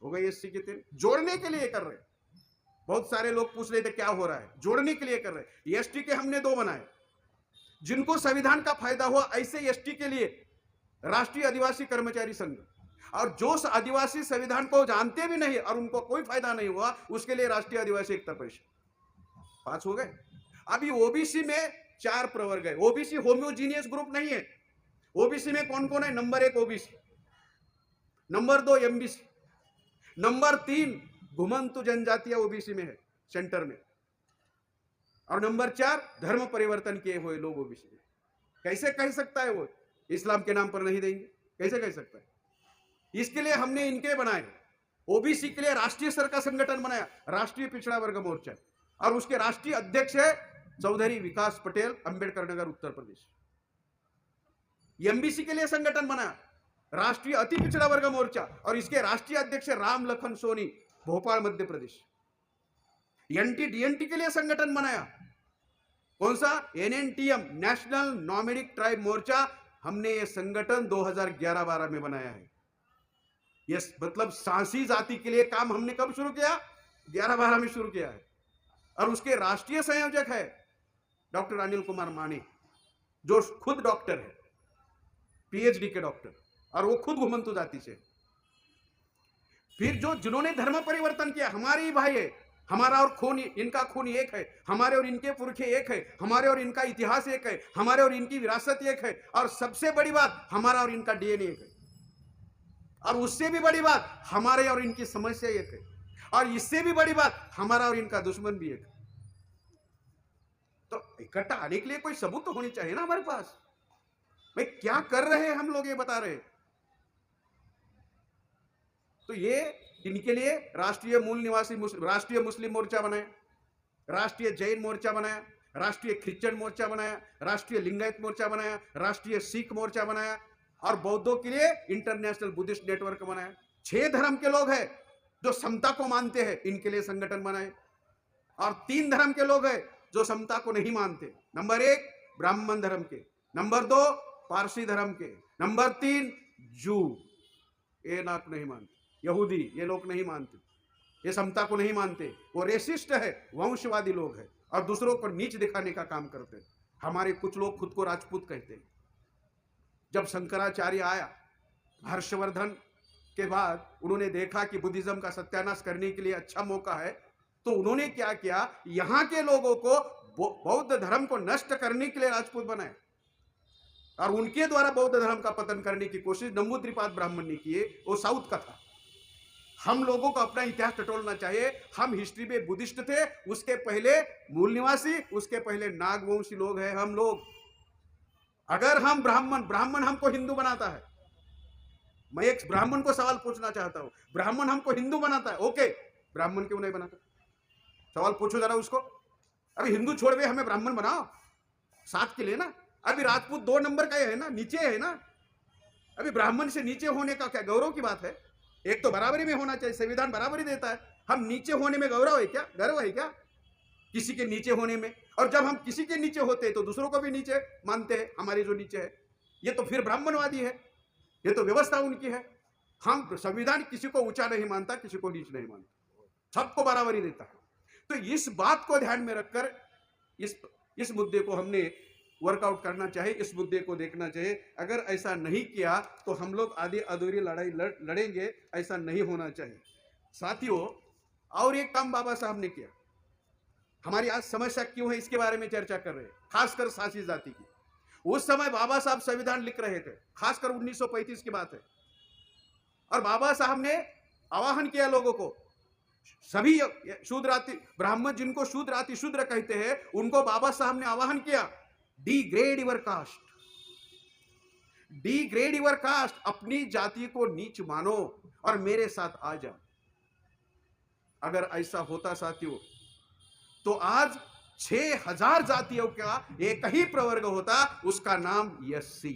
हो गए एससी के 3। जोड़ने के लिए कर रहे हैं। बहुत सारे लोग पूछ रहे थे क्या हो रहा है, जोड़ने के लिए कर रहे हैं। एसटी के हमने 2 बनाए, जिनको संविधान का फायदा हुआ ऐसे एसटी के लिए राष्ट्रीय आदिवासी कर्मचारी संघ, और जो आदिवासी संविधान को जानते भी नहीं और उनको कोई फायदा नहीं हुआ, उसके लिए राष्ट्रीय आदिवासी एकता परिषद। 5 हो गए। अभी ओबीसी में 4 प्रवर्ग है। ओबीसी होमोजीनियस ग्रुप नहीं है। ओबीसी में कौन कौन है? Number 1 OBC, number 2 MBC, number 3 घुमंतु जनजातियां ओबीसी में है सेंटर में, और नंबर 4 धर्म परिवर्तन किए हुए लोग ओबीसी में। कैसे कह सकता है वो इस्लाम के नाम पर नहीं देंगे? कैसे कह सकता है? इसके लिए हमने इनके बनाए। ओबीसी के लिए राष्ट्रीय स्तर का संगठन बनाया, राष्ट्रीय पिछड़ा वर्ग मोर्चा, और उसके राष्ट्रीय अध्यक्ष है चौधरी विकास पटेल, अंबेडकर नगर, उत्तर प्रदेश। एमबीसी के लिए संगठन बनाया, राष्ट्रीय अति पिछड़ा वर्ग मोर्चा, और इसके राष्ट्रीय अध्यक्ष राम लखन सोनी, भोपाल, मध्य प्रदेश। एनटी डीएनटी के लिए संगठन बनाया, कौन सा? एनएनटीएम, नेशनल नॉमेडिक ट्राइब मोर्चा। हमने ये संगठन 2011-12 में बनाया है। यस, मतलब सांसी जाति के लिए काम हमने कब शुरू किया? 11-12 में शुरू किया है। और उसके राष्ट्रीय संयोजक है डॉक्टर अनिल कुमार माने, जो खुद डॉक्टर है, पीएचडी के डॉक्टर, और वो खुद घुमंतु जाति से। फिर जिन्होंने धर्म परिवर्तन किया, हमारे ही भाई है। हमारा और खून, इनका खून एक है, हमारे और इनके पुरखे एक है, हमारे और इनका इतिहास एक है, हमारे और इनकी विरासत एक है, और सबसे बड़ी बात, हमारा और इनका डीएनए एक है, और उससे भी बड़ी बात, हमारे और इनकी समस्या एक है, और इससे भी बड़ी बात, हमारा और इनका दुश्मन भी एक है। तो इकट्ठा आने के लिए कोई सबूत तो होनी चाहिए ना हमारे पास। भाई क्या कर रहे हैं हम लोग, ये बता रहे। तो ये इनके लिए राष्ट्रीय मूल निवासी राष्ट्रीय मुस्लिम मोर्चा बनाया, राष्ट्रीय जैन मोर्चा बनाया, राष्ट्रीय क्रिश्चियन मोर्चा बनाया, राष्ट्रीय लिंगायत मोर्चा बनाया, राष्ट्रीय सिख मोर्चा बनाया, और बौद्धों के लिए इंटरनेशनल बुद्धिस्ट नेटवर्क बनाया। 6 धर्म के लोग हैं जो समता को मानते हैं, इनके लिए संगठन बनाए। और 3 धर्म के लोग हैं जो समता को नहीं मानते। नंबर 1 ब्राह्मण धर्म के, नंबर 2 पारसी धर्म के, नंबर 3 जू, ये लोग नहीं मानते। यहूदी, ये लोग नहीं मानते, ये समता को नहीं मानते। वो रेसिस्ट है, वंशवादी लोग हैं और दूसरों को नीच दिखाने का काम करते हैं। हमारे कुछ लोग खुद को राजपूत कहते हैं। जब शंकराचार्य आया हर्षवर्धन के बाद, उन्होंने देखा कि बुद्धिज्म का सत्यानाश करने के लिए अच्छा मौका है, तो उन्होंने क्या किया, यहां के लोगों को बौद्ध धर्म को नष्ट करने के लिए राजपूत बनाए और उनके द्वारा बौद्ध धर्म का पतन करने की कोशिश नंबूद्रिपाद ब्राह्मण ने किए। वो साउथ का था। हम लोगों को अपना इतिहास टटोलना चाहिए। हम हिस्ट्री में बुद्धिस्ट थे, उसके पहले मूल निवासी, उसके पहले नागवंशी लोग हैं हम लोग। अगर हम ब्राह्मण हमको हिंदू बनाता है, मैं एक ब्राह्मण को सवाल पूछना चाहता हूं, ब्राह्मण हमको हिंदू बनाता है, ओके, ब्राह्मण क्यों नहीं बनाता? सवाल पूछो जरा उसको। अभी हिंदू छोड़ के हमें ब्राह्मण बनाओ, साथ के लिए ना। अभी राजपूत 2 नंबर का है ना, नीचे है ना। अभी ब्राह्मण से नीचे होने का क्या गौरव की बात है? एक तो बराबरी में होना चाहिए, संविधान बराबरी देता है। हम नीचे होने में गौरव है क्या, गर्व है क्या किसी के नीचे होने में? और जब हम किसी के नीचे होते हैं तो दूसरों को भी नीचे मानते हैं, हमारे जो नीचे है। ये तो फिर ब्राह्मणवादी है, ये तो व्यवस्था उनकी है। हम संविधान किसी को ऊंचा नहीं मानता, किसी को नीच नहीं मानता, सबको बराबरी देता है। तो इस बात को ध्यान में रखकर इस मुद्दे को हमने वर्कआउट करना चाहिए, इस मुद्दे को देखना चाहिए। अगर ऐसा नहीं किया तो हम लोग आधी अधूरी लड़ाई लड़ेंगे, ऐसा नहीं होना चाहिए। साथियों, और एक काम बाबा साहब ने किया। हमारी आज समस्या क्यों है इसके बारे में चर्चा कर रहे हैं, खासकर सासी जाति की। उस समय बाबा साहब संविधान लिख रहे थे, खासकर 1935 की बात है, और बाबा साहब ने आह्वान किया लोगों को, सभी शूद्राति ब्राह्मण जिनको शूद्राति शूद्र कहते हैं, उनको बाबा साहब ने आह्वान किया, degrade your cast, degrade your cast, अपनी जाति को नीच मानो और मेरे साथ आ जाओ। अगर ऐसा होता साथियों, तो आज 6000 जातियों का एक ही प्रवर्ग होता, उसका नाम एससी।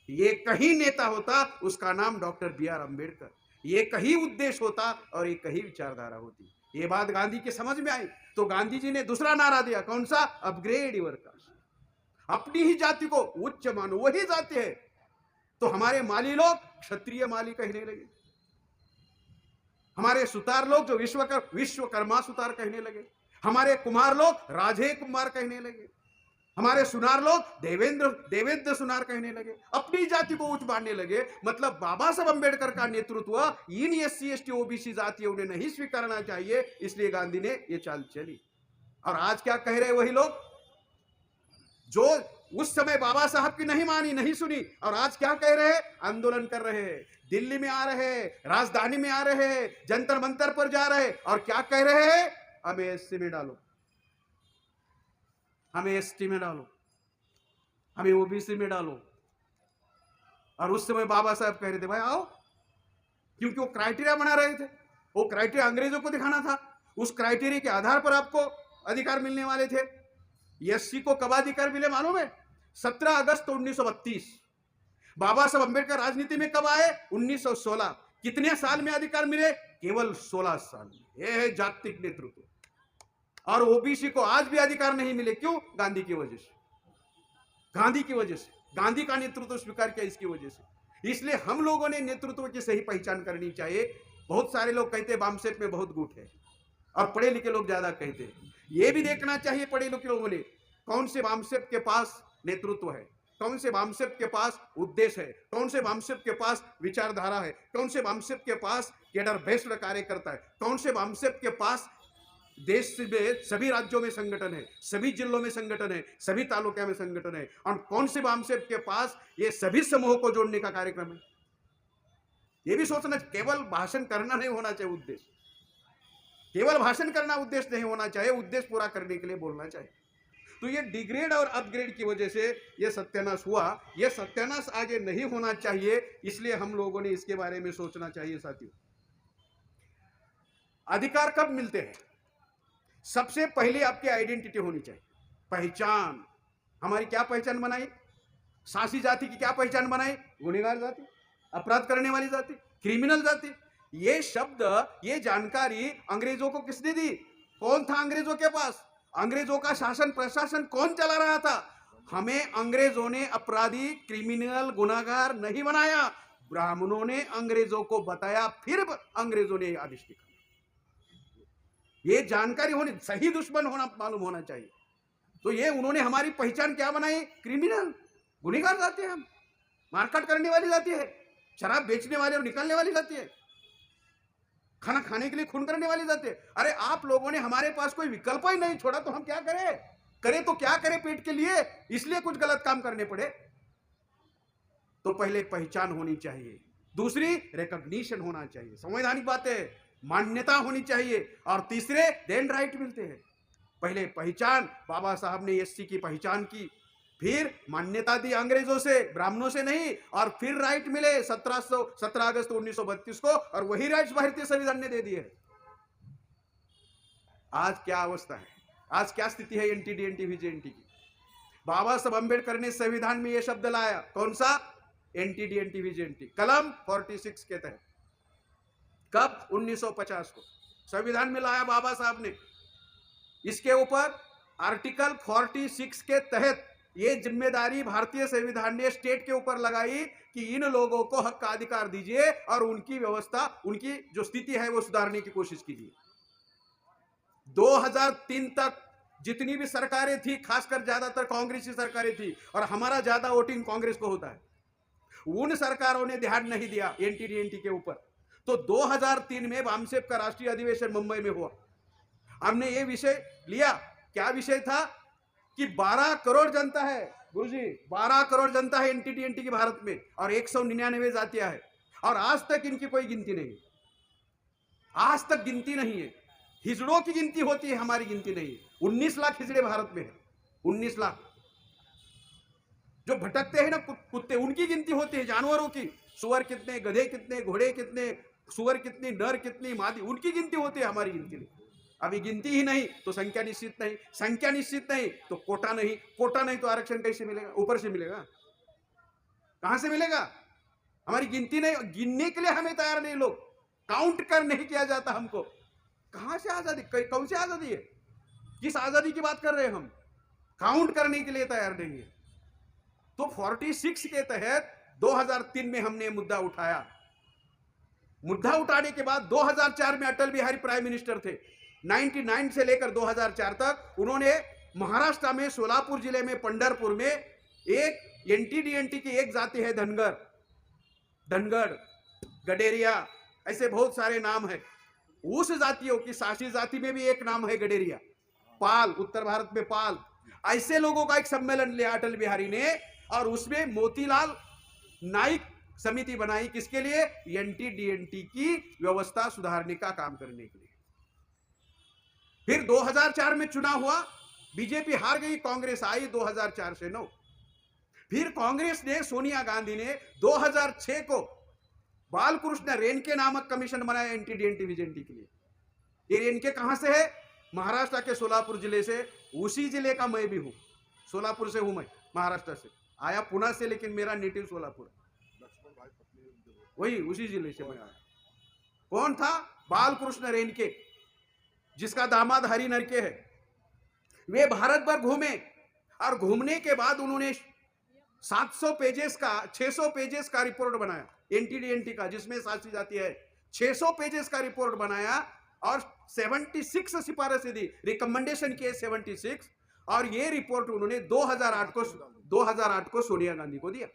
एक ही नेता होता, उसका नाम डॉक्टर BR अम्बेडकर। एक ही उद्देश्य होता और एक ही विचारधारा होती। ये बात गांधी के समझ में आई तो गांधी जी ने दूसरा नारा दिया, कौन सा? अपग्रेड योर कास्ट, अपनी ही जाति को उच्च मानो, वही जाति है। तो हमारे माली लोग क्षत्रिय माली कहने लगे, हमारे सुतार लोग जो विश्वकर्मा सुतार कहने लगे, हमारे कुमार लोग राजे कुमार कहने लगे, हमारे सुनार लोग देवेंद्र सुनार कहने लगे, अपनी जाति को उच्च मानने लगे। मतलब बाबा साहब अम्बेडकर का नेतृत्व इन SC ST OBC जातियों ने नहीं स्वीकारना चाहिए, इसलिए गांधी ने ये चाल चली। और आज क्या कह रहे वही लोग जो उस समय बाबा साहब की नहीं मानी, नहीं सुनी, और आज क्या कह रहे हैं? आंदोलन कर रहे हैं, दिल्ली में आ रहे हैं, राजधानी में आ रहे हैं, जंतर मंतर पर जा रहे हैं, और क्या कह रहे हैं? हमें SC में डालो, हमें ST में डालो, हमें OBC में डालो। और उस समय बाबा साहब कह रहे थे भाई आओ, क्योंकि वो क्राइटेरिया बना रहे थे, वो क्राइटेरिया अंग्रेजों को दिखाना था, उस क्राइटेरिया के आधार पर आपको अधिकार मिलने वाले थे। SC को कब अधिकार मिले मालूम है? 17 अगस्त 1932। बाबा साहब अम्बेडकर राजनीति में कब आए? 1916। कितने साल में अधिकार मिले? केवल 16 साल में। यह है जागतिक नेतृत्व। और OBC को आज भी अधिकार नहीं मिले, क्यों? गांधी की वजह से, गांधी की वजह से, गांधी का नेतृत्व स्वीकार किया इसकी वजह से। इसलिए हम लोगों ने नेतृत्व की सही पहचान करनी चाहिए। बहुत सारे लोग कहते हैं बामसेट में बहुत गुट है, और पढ़े लिखे लोग ज्यादा कहते हैं। ये भी देखना चाहिए पढ़े लिखे लोगों ने, कौन से बामसेट के पास नेतृत्व है, कौन से बामसेट के पास उद्देश्य है, कौन से बामसेट के पास विचारधारा है, कौन से बामसेट के पास कैडर बेस्ड कार्य करता है, कौन से बामसेट के पास देश में सभी राज्यों में संगठन है, सभी जिलों में संगठन है, सभी तालुका में संगठन है, और कौन से बामसेट के पास ये सभी समूहों को जोड़ने का कार्यक्रम है। ये भी सोचना, केवल भाषण करना नहीं होना चाहिए उद्देश्य, केवल भाषण करना उद्देश्य नहीं होना चाहिए, उद्देश्य पूरा करने के लिए बोलना चाहिए। तो ये डिग्रेड और अपग्रेड की वजह से ये सत्यानाश हुआ। ये सत्यानाश आगे नहीं होना चाहिए, इसलिए हम लोगों ने इसके बारे में सोचना चाहिए। साथियों, अधिकार कब मिलते हैं? सबसे पहले आपकी आइडेंटिटी होनी चाहिए, पहचान। हमारी क्या पहचान बनाई? सासी जाति की क्या पहचान बनाई? गुनहगार जाति, अपराध करने वाली जाति, क्रिमिनल जाति। ये शब्द, ये जानकारी अंग्रेजों को किसने दी? कौन था अंग्रेजों के पास? अंग्रेजों का शासन प्रशासन कौन चला रहा था? हमें अंग्रेजों ने अपराधी, क्रिमिनल, गुनाहगार नहीं बनाया, ब्राह्मणों ने अंग्रेजों को बताया, फिर अंग्रेजों ने आदेश दिया। ये जानकारी होनी, सही दुश्मन होना मालूम होना चाहिए। तो ये उन्होंने हमारी पहचान क्या बनाई? क्रिमिनल, गुनहगार जाति है, हम मारकाट करने वाली जाति है, शराब बेचने वाली और निकालने वाली जाति है, खाना खाने के लिए खून करने वाली जाति है। अरे आप लोगों ने हमारे पास कोई विकल्प ही नहीं छोड़ा, तो हम क्या करें? करें तो क्या करें पेट के लिए? इसलिए कुछ गलत काम करने पड़े। तो पहले पहचान होनी चाहिए, दूसरी रिकॉग्निशन होना चाहिए, संवैधानिक बात है, मान्यता होनी चाहिए, और तीसरे देन राइट मिलते हैं। पहले पहचान, बाबा साहब ने एससी की पहचान की, फिर मान्यता दी अंग्रेजों से, ब्राह्मणों से नहीं, और फिर राइट मिले 17 अगस्त 1932 को, और वही राइट्स भारतीय संविधान ने दे दिए। आज क्या अवस्था है, आज क्या स्थिति है एनटी डीएनटी वीजेएनटी की? बाबा साहब अंबेडकर ने संविधान में यह शब्द लाया, कौन सा? एनटी डीएनटी वीजेएनटी, कलम 46 के तहत। कब? 1950 को संविधान में लाया बाबा साहब ने। इसके ऊपर आर्टिकल 46 के तहत ये जिम्मेदारी भारतीय संविधान ने स्टेट के ऊपर लगाई कि इन लोगों को हक का अधिकार दीजिए और उनकी व्यवस्था, उनकी जो स्थिति है वो सुधारने की कोशिश कीजिए। 2003 तक जितनी भी सरकारें थी, खासकर ज्यादातर कांग्रेसी सरकारें थी, और हमारा ज्यादा वोटिंग कांग्रेस को होता है, उन सरकारों ने ध्यान नहीं दिया एनटी डीएनटी के ऊपर। तो 2003 में बामसेप का राष्ट्रीय अधिवेशन मुंबई में हुआ। हमने ये विषय लिया, क्या विषय था? कि 12 करोड़ जनता है गुरुजी, 12 करोड़ जनता है एनटी डीएनटी की भारत में, और 199 जातियां है, और आज तक इनकी कोई गिनती नहीं है, आज तक गिनती नहीं है। हिजड़ों की गिनती होती है, हमारी गिनती नहीं है। 19 लाख हिजड़े भारत में है, 19 लाख जो भटकते हैं ना कुत्ते, उनकी गिनती होती है। जानवरों की, सुअर कितने, गधे कितने, घोड़े कितने, सुअर कितनी, नर कितनी, मादी, उनकी गिनती होती है, हमारी गिनती नहीं। अभी गिनती ही नहीं तो संख्या निश्चित नहीं, संख्या निश्चित नहीं तो कोटा नहीं, कोटा नहीं तो आरक्षण कैसे मिलेगा? ऊपर से मिलेगा, कहां से मिलेगा? हमारी गिनती नहीं, गिनने के लिए हमें तैयार नहीं लोग, काउंट कर नहीं किया जाता हमको। कहां से आजादी, कौन सी आजादी है? किस आजादी की बात कर रहे हैं हम? काउंट करने के लिए तैयार नहीं है। तो 46 के तहत 2003 में हमने मुद्दा उठाया। मुद्दा उठाने के बाद 2004 में अटल बिहारी प्राइम मिनिस्टर थे। 99 से लेकर 2004 तक उन्होंने महाराष्ट्र में सोलापुर जिले में पंढरपुर में एक एनटी डीएनटी की एक जाति है धनगर, धनगढ़, गडेरिया, ऐसे बहुत सारे नाम है। उस जातियों की सासी जाति में भी एक नाम है गडेरिया, पाल, उत्तर भारत में पाल। ऐसे लोगों का एक सम्मेलन लिया अटल बिहारी ने, और उसमें मोतीलाल नाइक समिति बनाई, किसके लिए? एनटी डीएनटी की व्यवस्था सुधारने का काम करने के लिए। फिर 2004 में चुनाव हुआ, बीजेपी हार गई, कांग्रेस आई 2004 से 9। फिर कांग्रेस ने, सोनिया गांधी ने 2006 को बालकृष्ण रेणके नामक कमीशन बनाया एनटी डीएनटी वीजेएनटी के लिए। ये रेणके कहां से है? महाराष्ट्र के सोलापुर जिले से। उसी जिले का मैं भी हूं, सोलापुर से हूं मैं, महाराष्ट्र से आया, पुणे से, लेकिन मेरा नेटिव सोलापुर है, वही उसी जिले से मैं आया। कौन था? बालकृष्ण रेणके, जिसका दामाद हरि नरके है। वे भारत भर घूमे, और घूमने के बाद उन्होंने 700 पेजेस का, 600 पेजेस का रिपोर्ट बनाया एनटी डीएनटी का, जिसमें सासी जाति है। 600 पेजेस का रिपोर्ट बनाया और 76 सिफारिशें दी, रिकमेंडेशन किए 76, और ये रिपोर्ट उन्होंने 2008 को सोनिया गांधी को दिया।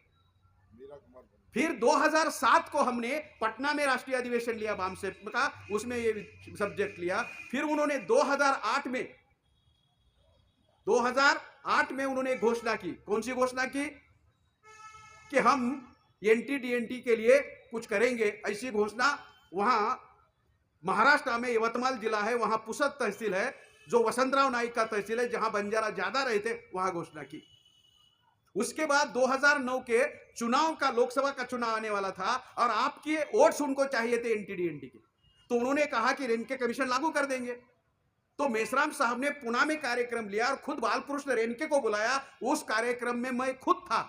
फिर 2007 को हमने पटना में राष्ट्रीय अधिवेशन लिया बामसेप का, उसमें ये सब्जेक्ट लिया। फिर उन्होंने 2008 में उन्होंने घोषणा की। कौन सी घोषणा की? कि हम एनटी डीएनटी के लिए कुछ करेंगे, ऐसी घोषणा। वहां महाराष्ट्र में यवतमाल जिला है, वहां पुसद तहसील है, जो वसंतराव नाईक का तहसील है, जहां बंजारा ज्यादा रहते, वहां घोषणा की। उसके बाद 2009 के चुनाव का, लोकसभा का चुनाव आने वाला था, और आपके वोट्स उनको चाहिए थे एनटी डीएनटी के, तो उन्होंने कहा कि रेणके कमीशन लागू कर देंगे। तो मेश्राम साहब ने पुणे में कार्यक्रम लिया और खुद बालकृष्ण रेणके को बुलाया। उस कार्यक्रम में मैं खुद था,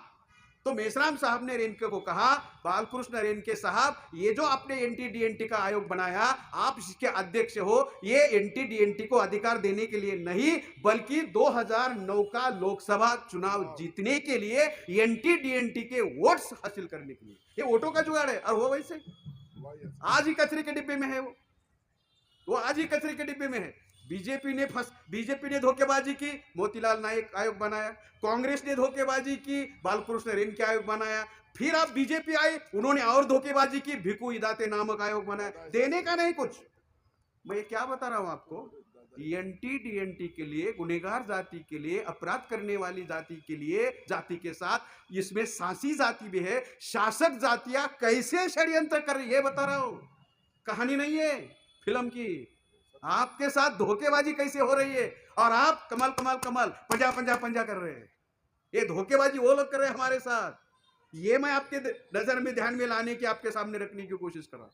तो मेश्राम साहब ने रेणके को कहा, बालकृष्ण रेणके साहब, ये जो आपने एंटी डीएनटी का आयोग बनाया, आप इसके अध्यक्ष हो, ये एंटी डीएनटी को अधिकार देने के लिए नहीं, बल्कि 2009 का लोकसभा चुनाव जीतने के लिए, एंटी डीएनटी के वोट्स हासिल करने के लिए। ये वोटों का जुगाड़ है। और वो वैसे आज ही कचरे के डिब्बे में है। वो आज ही कचरे के डिब्बे में है। बीजेपी ने धोखेबाजी की, मोतीलाल नायक आयोग बनाया। कांग्रेस ने धोखेबाजी की, बालकृष्ण रेणके आयोग बनाया। फिर आप बीजेपी आए, उन्होंने और धोखेबाजी की, भिकू इदाते नामक आयोग बनाया। देने का नहीं कुछ। मैं ये क्या बता रहा हूं आपको, एंटी डीएनटी के लिए, गुनेगार जाति के लिए, अपराध करने वाली जाति के लिए, जाति के साथ इसमें सांसी जाति भी है। शासक जातियां कैसे षड्यंत्र कर रही है बता रहा हूं, कहानी नहीं है फिल्म की। आपके साथ धोखेबाजी कैसे हो रही है, और आप कमाल कमाल कमाल पंजा पंजा पंजा कर रहे हैं। ये धोखेबाजी वो लोग कर रहे हैं हमारे साथ। ये मैं आपके नजर में, ध्यान में लाने की, आपके सामने रखने की कोशिश कर रहा हूं।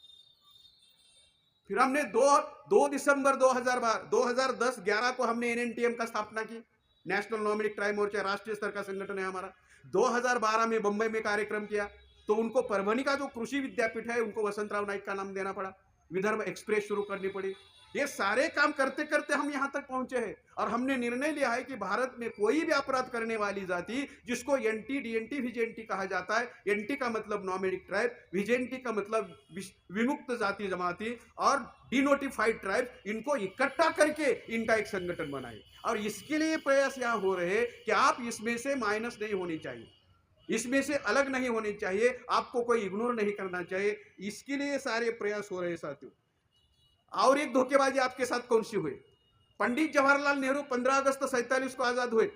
फिर हमने 2 दिसंबर 2010-11 को हमने एनएनटीएम का स्थापना की, नेशनल नॉमिनी ट्राई मोर्चा, राष्ट्रीय स्तर का संगठन है हमारा। 2012 में बंबई में कार्यक्रम किया, तो उनको परभणी का जो कृषि विद्यापीठ है, उनको वसंतराव नाईक का नाम देना पड़ा, विदर्भ एक्सप्रेस शुरू करनी पड़ी। ये सारे काम करते करते हम यहां तक पहुंचे हैं, और हमने निर्णय लिया है कि भारत में कोई भी अपराध करने वाली जाति, जिसको एंटी डीएनटी विजेंटी कहा जाता है, एंटी का मतलब नॉमिनिक ट्राइब, विजेंटी का मतलब विमुक्त जाति जमाती, और डिनोटिफाइड ट्राइब, इनको इकट्ठा करके इनका एक संगठन बनाए। और इसके लिए प्रयास यहाँ हो रहे हैं कि आप इसमें से माइनस नहीं होनी चाहिए, इसमें से अलग नहीं होनी चाहिए, आपको कोई इग्नोर नहीं करना चाहिए। इसके लिए सारे प्रयास हो रहे हैं साथियों। और एक धोखेबाजी आपके साथ कौन सी हुई, पंडित जवाहरलाल नेहरू 15 अगस्त 47 को आजाद हुए,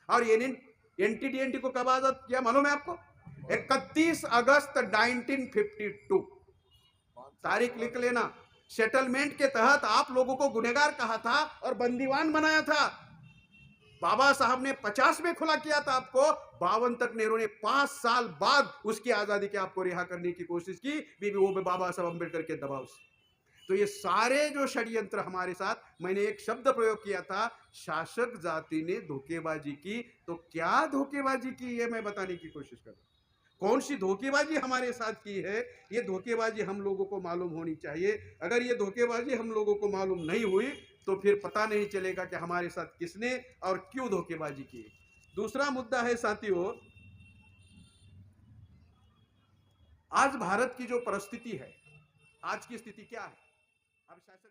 और एंटी डीएनटी को कब आजाद किया मालूम है आपको? 31 अगस्त 1952। तारीख लिख लेना। सेटलमेंट के तहत आप लोगों को गुनहगार कहा था और बंदीवान बनाया था। बाबा साहब ने 50 में खुला किया था आपको, 52 तक नेहरू ने 5 साल बाद उसकी आजादी के आपको रिहा करने की कोशिश की, वो भी बाबा साहब अम्बेडकर के दबाव से। तो ये सारे जो षड्यंत्र हमारे साथ, मैंने एक शब्द प्रयोग किया था, शासक जाति ने धोखेबाजी की। तो क्या धोखेबाजी की, ये मैं बताने की कोशिश कर रहा हूं। कौन सी धोखेबाजी हमारे साथ की है, ये धोखेबाजी हम लोगों को मालूम होनी चाहिए। अगर ये धोखेबाजी हम लोगों को मालूम नहीं हुई, तो फिर पता नहीं चलेगा कि हमारे साथ किसने और क्यों धोखेबाजी की। दूसरा मुद्दा है साथियों, आज भारत की जो परिस्थिति है, आज की स्थिति क्या है? अब शासक